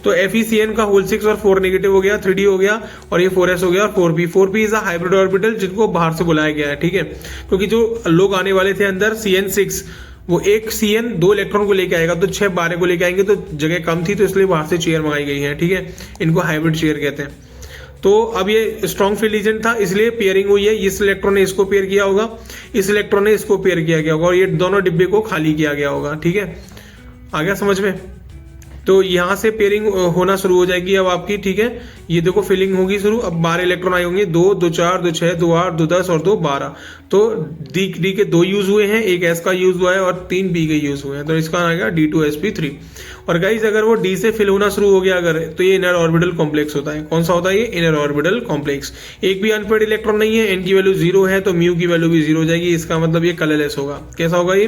तो FeCN का होल 6 और 4 नेगेटिव हो गया, 3d हो गया और ये 4s हो गया और 4p is a hybrid orbital जिनको बाहर से बुलाया गया है, ठीक है, क्योंकि जो लोग आने वाले थे अंदर CN6 वो एक Cn 2 इलेक्ट्रॉन को लेके आएगा तो 6 12 को लेके आएंगे, तो जगह कम थी तो इसलिए बाहर से चेयर मंगाई गई है, ठीक है, इनको हाइब्रिड चेयर कहते हैं। तो अब ये स्ट्रॉन्ग फील्ड रीजन था इसलिए पेयरिंग हुई है, इस इलेक्ट्रॉन ने इसको पेयर किया होगा, इस इलेक्ट्रॉन ने इसको पेयर किया गया होगा और ये दोनों डिब्बे को खाली किया गया होगा, ठीक है, आ गया समझ में। तो यहाँ से पेयरिंग होना शुरू हो जाएगी अब आपकी, ठीक है, ये देखो फिलिंग होगी शुरू। अब 12 इलेक्ट्रॉन आए होंगे, 2 2 4 2 6 2 8 2 10 और 2 12। तो डी के 2 यूज हुए हैं, एक S का यूज हुआ है और 3 B के यूज हुए हैं, तो इसका आएगा D2sp3। और गाइज अगर वो D से फिल होना शुरू हो गया अगर, तो ये इनर ऑर्बिटल कॉम्प्लेक्स होता है। कौन सा होता है ये? Inner orbital complex. एक भी अनपेड इलेक्ट्रॉन नहीं है, n की वैल्यू 0 है तो म्यू की वैल्यू भी 0 हो जाएगी, इसका मतलब ये कलरलेस होगा। कैसा होगा ये?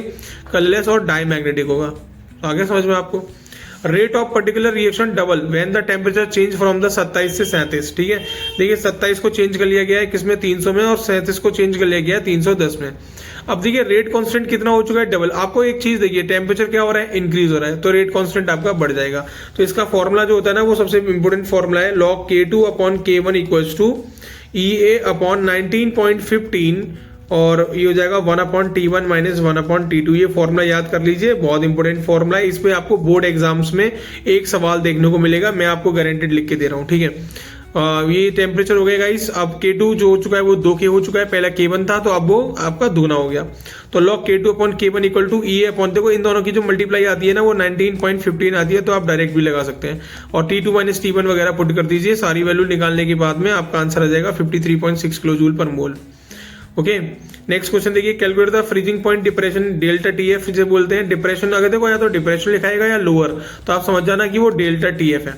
कलरलेस और डायमैग्नेटिक होगा। आगे समझ में आपको। Rate of particular reaction double when the temperature change from the 27 से 37, ठीक है। देखिए 27 को चेंज कर लिया गया है किसमें? 300 में, और 37 को चेंज कर लिया गया है 310 में। अब देखिए रेट कांस्टेंट कितना हो चुका है? डबल। आपको एक चीज देखिए, टेम्परेचर क्या हो रहा है? इंक्रीज हो रहा है, तो रेट कांस्टेंट आपका बढ़ जाएगा। तो इसका फॉर्मूला जो होता है ना वो सबसे इंपोर्टेंट फॉर्मूला है, log K2 upon K1 equals to EA upon 19.15 और ये हो जाएगा 1/T1 माइनस 1/T2। ये फॉर्मूला याद कर लीजिए, बहुत इंपॉर्टेंट फॉर्मूला है। इस पे आपको बोर्ड एग्जाम्स में एक सवाल देखने को मिलेगा, मैं आपको गारंटेड लिख के दे रहा हूँ, ठीक है। ये टेम्परेचर हो गया गाइस। अब K2 जो हो चुका है वो 2K हो चुका है, पहला K1 था तो अब वो आपका दुगना हो गया। तो log K2 upon K1 equal to EA upon, देखो इन दोनों की जो मल्टीप्लाई आती है ना वो 19.15 आती है, तो आप डायरेक्ट भी लगा सकते हैं। और T2 माइनस T1 वगैरह पुट कर दीजिए, सारी वैल्यू निकालने के बाद में आपका आंसर आ जाएगा 53.6 किलो जूल पर मोल। ओके, नेक्स्ट क्वेश्चन देखिए, calculate the freezing point depression delta TF जिसे बोलते हैं। डिप्रेशन अगर देखो या तो डिप्रेशन लिखाएगा या लोअर, तो आप समझ जाना कि वो डेल्टा TF है।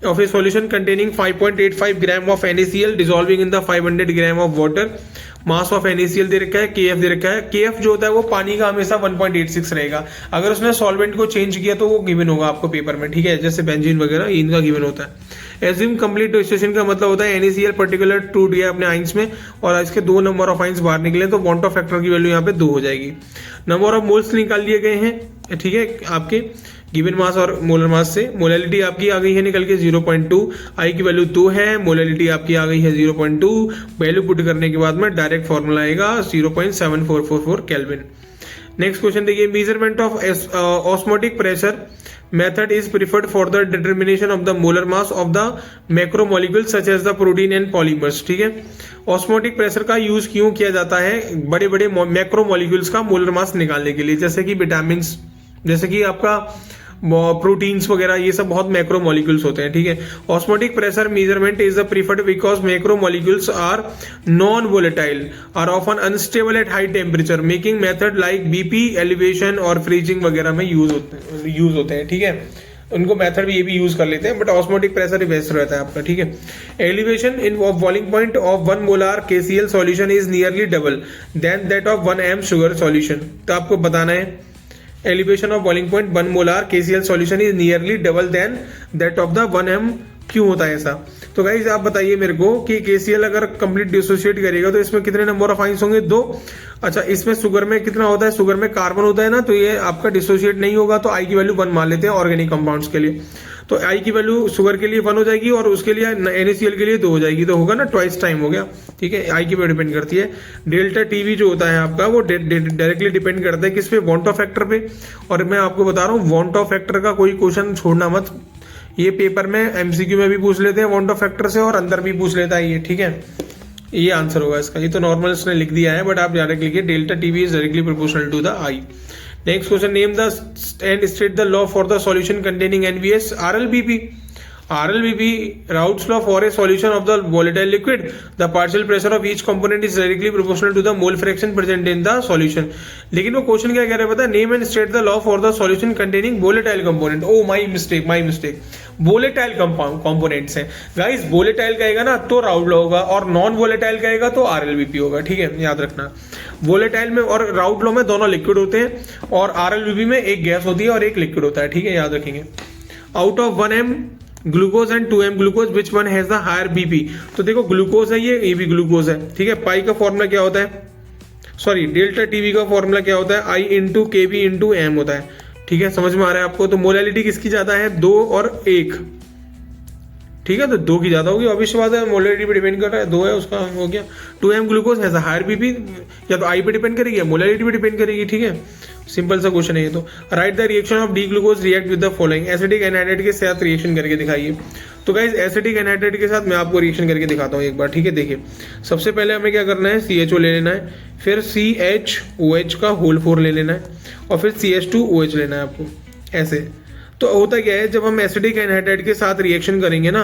Of A solution containing 5.85 gram of NaCl dissolving in the 500 gram of water. Mass of NaCl दे रखा है, KF दे रखा है। KF जो होता है वो पानी का हमेशा 1.86 रहेगा। अगर उसने सॉल्वेंट को चेंज किया तो वो गिवन होगा आपको पेपर में, ठीक है, जैसे बेंजीन वगैरह इनका गिवन होता है। एज्यूम कंप्लीट डिसोसिएशन का मतलब होता है NaCl पर्टिकुलर टूट गया अपने आइंस में और इसके 2 नंबर ऑफ आइंस बाहर निकले तो बॉन्ड ऑफ फैक्टर की वैल्यू यहाँ पे 2 हो जाएगी। नंबर ऑफ मोल्स निकाल लिए गए हैं, ठीक है, आपके गिवन मास और मोलर मास से। मोलैलिटी आपकी आ गई है निकल के 0.2, आई की वैल्यू 2 है, मोलैलिटी आपकी आ गई है 0.2। वैल्यू पुट करने के बाद में डायरेक्ट फॉर्मूला आएगा 0.7444 केल्विन। नेक्स्ट क्वेश्चन देखिए, measurement of osmotic pressure method is preferred for the determination of the molar mass of the macromolecules such as the protein and polymers, ठीक है। ऑस्मोटिक प्रेशर का use क्यों किया जाता है? बड़े बड़े मैक्रोमोलिक्यूल्स का मोलर मास निकालने के लिए, जैसे कि विटामिन, जैसे कि आपका प्रोटीन्स वगैरह, ये सब बहुत मैक्रोमोलिक्यूल्स होते हैं, ठीक है। Osmotic pressure measurement is the preferred because macromolecules are non volatile, are often unstable at high temperature, making method like BP elevation और फ्रीजिंग वगैरह में यूज होते हैं, ठीक है। उनको मेथड भी ये भी यूज कर लेते हैं, बट ऑस्मोटिक प्रेशर ही बेस्ट रहता है आपका, ठीक है। Elevation in boiling point of 1 molar KCl solution is nearly double than that of 1 m sugar solution. तो आपको बताना है elevation of boiling point 1 molar KCl solution is nearly double than that of the 1 m। क्यों होता है ऐसा? तो guys आप बताइए मेरे को कि KCl अगर कंप्लीट डिसोसिएट करेगा तो इसमें कितने नंबर ऑफ आइंस होंगे? 2। अच्छा, इसमें शुगर में कितना होता है? शुगर में कार्बन होता है ना, तो ये आपका डिसोसिएट नहीं होगा, तो आई की वैल्यू 1 मान लेते हैं ऑर्गेनिक कंपाउंड्स के लिए। तो आई की वैल्यू शुगर के लिए 1 हो जाएगी और उसके लिए NaCl के लिए 2 हो जाएगी, तो होगा ना, ट्वाइस टाइम हो गया, ठीक है। आई की वैल्यू डिपेंड करती है। डेल्टा TV जो होता है आपका वो डायरेक्टली डिपेंड करता है किस पे? वॉन्ट ऑफ फैक्टर पे। और मैं आपको बता रहा हूँ वॉन्ट ऑफ फैक्टर का कोई क्वेश्चन छोड़ना मत, ये पेपर में MCQ में भी पूछ लेते हैं वॉन्ट ऑफ फैक्टर से और अंदर भी पूछ लेता है ये, ठीक है। ये आंसर होगा इसका। ये तो नॉर्मल इसने लिख दिया है, बट आप डायरेक्ट लिखिए delta TV is directly proportional to the i. Next question, name the and state the law for the solution containing NVS RLBP। RLBP Raoult's law for a solution of the volatile liquid. The partial pressure of each component is directly proportional to the mole fraction present in the solution. लेकिन वो question क्या कह रहा है पता है? Name and state the law for the solution containing volatile component. Oh my mistake. Volatile components हैं guys. Volatile कहेगा ना तो राउल्ट लॉ होगा, और नॉन वोलेटाइल कहेगा तो RLBP होगा. ठीक है, याद रखना. वोलेटाइल में और राउल्ट लॉ में दोनों लिक्विड होते हैं, और RLBP में एक गैस होती है और एक लिक्विड होता है. ठीक है, याद रखेंगे. Out of 1m glucose and 2m glucose which one has the higher BP. तो देखो ग्लूकोज है, ये भी ग्लूकोज है. ठीक है, पाई का फॉर्मूला क्या होता है, सॉरी डेल्टा टीवी का फॉर्मूला क्या होता है, I into KB into M होता है. ठीक है, समझ में आ रहा है आपको. तो मोलैलिटी किसकी ज्यादा है, 2 और 1. ठीक है, तो 2 की ज्यादा होगी, ऑब्वियस बात है, मोलैलिटी पे डिपेंड कर रहा है, 2 है उसका हो गया. 2m glucose has a higher BP, या तो I पे डिपेंड करेगी या मोलैलिटी पे डिपेंड करेगी. ठीक है, सिंपल सा क्वेश्चन है ये. तो right the reaction of D glucose react with the following. Acetic anhydride के साथ रिएक्शन करके दिखाइए. तो गाइस एसिटिक एनहाइड्रेट के साथ मैं आपको रिएक्शन करके दिखाता हूँ एक बार. ठीक है, देखिए सबसे पहले हमें क्या करना है, CHO ले लेना है, फिर CHOH का होल 4 ले लेना है, और फिर CH2OH लेना है आपको. ऐसे तो होता क्या है, जब हम एसिडिक एनहाइड्रेट के साथ रिएक्शन करेंगे ना,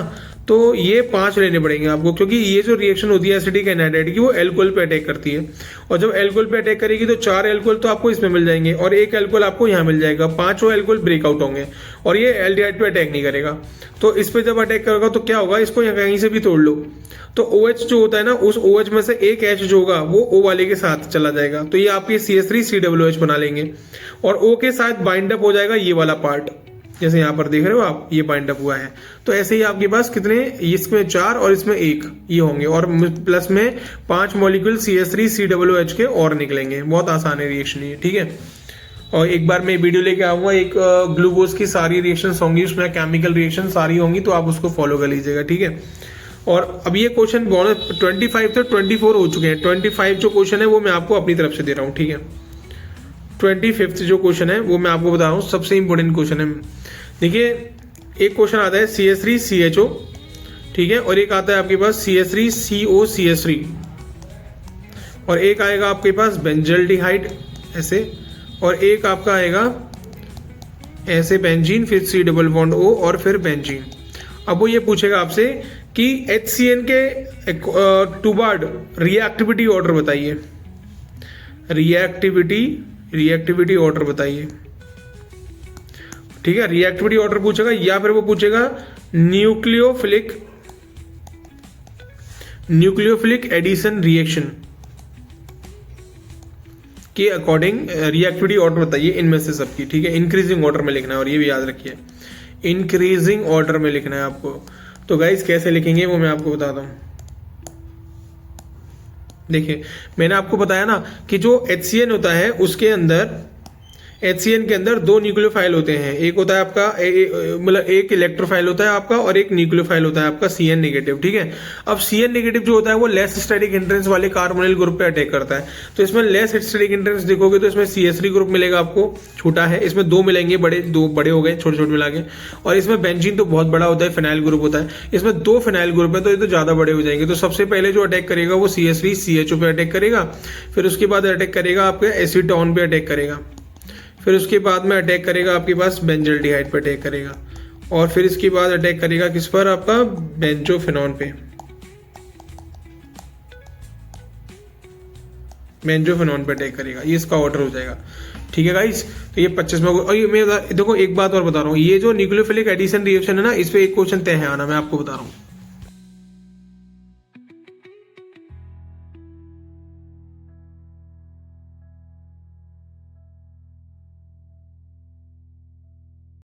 तो ये 5 लेने पड़ेंगे आपको, क्योंकि ये जो रिएक्शन होती है एसिडिक एनहाइड्रेट की, वो एल्कोहल पे अटैक करती है. और जब एल्कोहल पे अटैक करेगी तो 4 एल्कोहल तो आपको इसमें मिल जाएंगे, और 1 एल्कोहल आपको यहाँ मिल जाएगा. 5 एल्कोहल ब्रेकआउट होंगे, और ये एल्डिहाइड पे अटैक नहीं करेगा. तो इस पे जब अटैक करेगा तो क्या होगा, इसको यहाँ कहीं से भी तोड़ लो, तो OH जो होता है ना, उस OH में से एक H जो होगा वो O वाले के साथ चला जाएगा. तो ये आपके CH3COOH बना लेंगे, और O के साथ बाइंड अप हो जाएगा ये वाला पार्ट, जैसे यहाँ पर देख रहे हो आप, ये बाइंड अप हुआ है. तो ऐसे ही आपके पास कितने, इसमें 4 और इसमें 1 ये होंगे, और प्लस में 5 मॉलिक्यूल CH3COOH के और निकलेंगे. बहुत आसान है रिएक्शन ये. ठीक है, और एक बार मैं वीडियो लेके आऊंगा, एक ग्लूकोज की सारी रिएक्शंस होंगी, उसमें केमिकल रिएक्शन सारी होंगी, तो आप उसको फॉलो कर लीजिएगा. ठीक है, और अब ये क्वेश्चन 25 से 24 हो चुके हैं. 25 जो क्वेश्चन है वो मैं आपको अपनी तरफ से दे रहा हूँ. ठीक है, 25th जो क्वेश्चन है वो मैं आपको बता रहा हूँ, सबसे इंपॉर्टेंट क्वेश्चन है. देखिए एक क्वेश्चन आता है CH3CHO, ठीक है, और एक आता है आपके पास CH3COCH3, और एक आएगा आपके पास बेंजल्डिहाइड ऐसे, और एक आपका आएगा ऐसे बेंजीन, फिर C डबल बॉन्ड O और फिर बेंजीन. अब वो ये पूछेगा आपसे कि HCN के टूबार्ड रिएक्टिविटी ऑर्डर बताइए. रिएक्टिविटी ऑर्डर बताइए. ठीक है, रिएक्टिविटी ऑर्डर पूछेगा, या फिर वो पूछेगा न्यूक्लियोफिलिक एडिशन रिएक्शन के अकॉर्डिंग रिएक्टिविटी ऑर्डर बताइए इनमें से सबकी. ठीक है, इंक्रीजिंग ऑर्डर में लिखना है, और ये भी याद रखिए इंक्रीजिंग ऑर्डर में लिखना है आपको. तो गाइस कैसे लिखेंगे वो मैं आपको बताता हूं. देखिए मैंने आपको बताया ना कि जो HCN होता है उसके अंदर, HCN के अंदर 2 न्यूक्लियोफाइल होते हैं. एक होता है आपका मतलब एक इलेक्ट्रोफाइल होता है आपका, और एक न्यूक्लियोफाइल होता है आपका CN नेगेटिव. ठीक है, अब CN नेगेटिव जो होता है वो लेस स्टैटिक हिंड्रेंस वाले कार्बोनिल ग्रुप पे अटैक करता है. तो इसमें लेस स्टैटिक हिंड्रेंस देखोगे तो इसमें CH3 ग्रुप मिलेगा आपको, छोटा है. इसमें 2 मिलेंगे, दो बड़े हो गए, छोटे छोटे मिला के. और इसमें बेंजीन तो बहुत बड़ा होता है, फिनाइल ग्रुप होता है. इसमें 2 फिनाइल ग्रुप है, तो ये तो ज्यादा बड़े हो जाएंगे. तो सबसे पहले जो अटैक करेगा वो CH3CHO पे अटैक करेगा, फिर उसके बाद अटैक करेगा आपके एसीटोन पे अटैक करेगा, फिर उसके बाद में अटैक करेगा आपके पास बेंजल्डिहाइड पे अटैक करेगा, और फिर इसके बाद अटैक करेगा किस पर, आपका बेंजोफिनॉन पे. बेंजोफिनॉन पे अटैक करेगा, ये इसका ऑर्डर हो जाएगा. ठीक है गाइस, तो ये 25 में. और ये मैं देखो एक बात और बता रहा हूँ, ये जो न्यूक्लियोफिलिक एडिशन रिएक्शन है ना, इस पे एक क्वेश्चन तय है आना, मैं आपको बता रहा हूँ.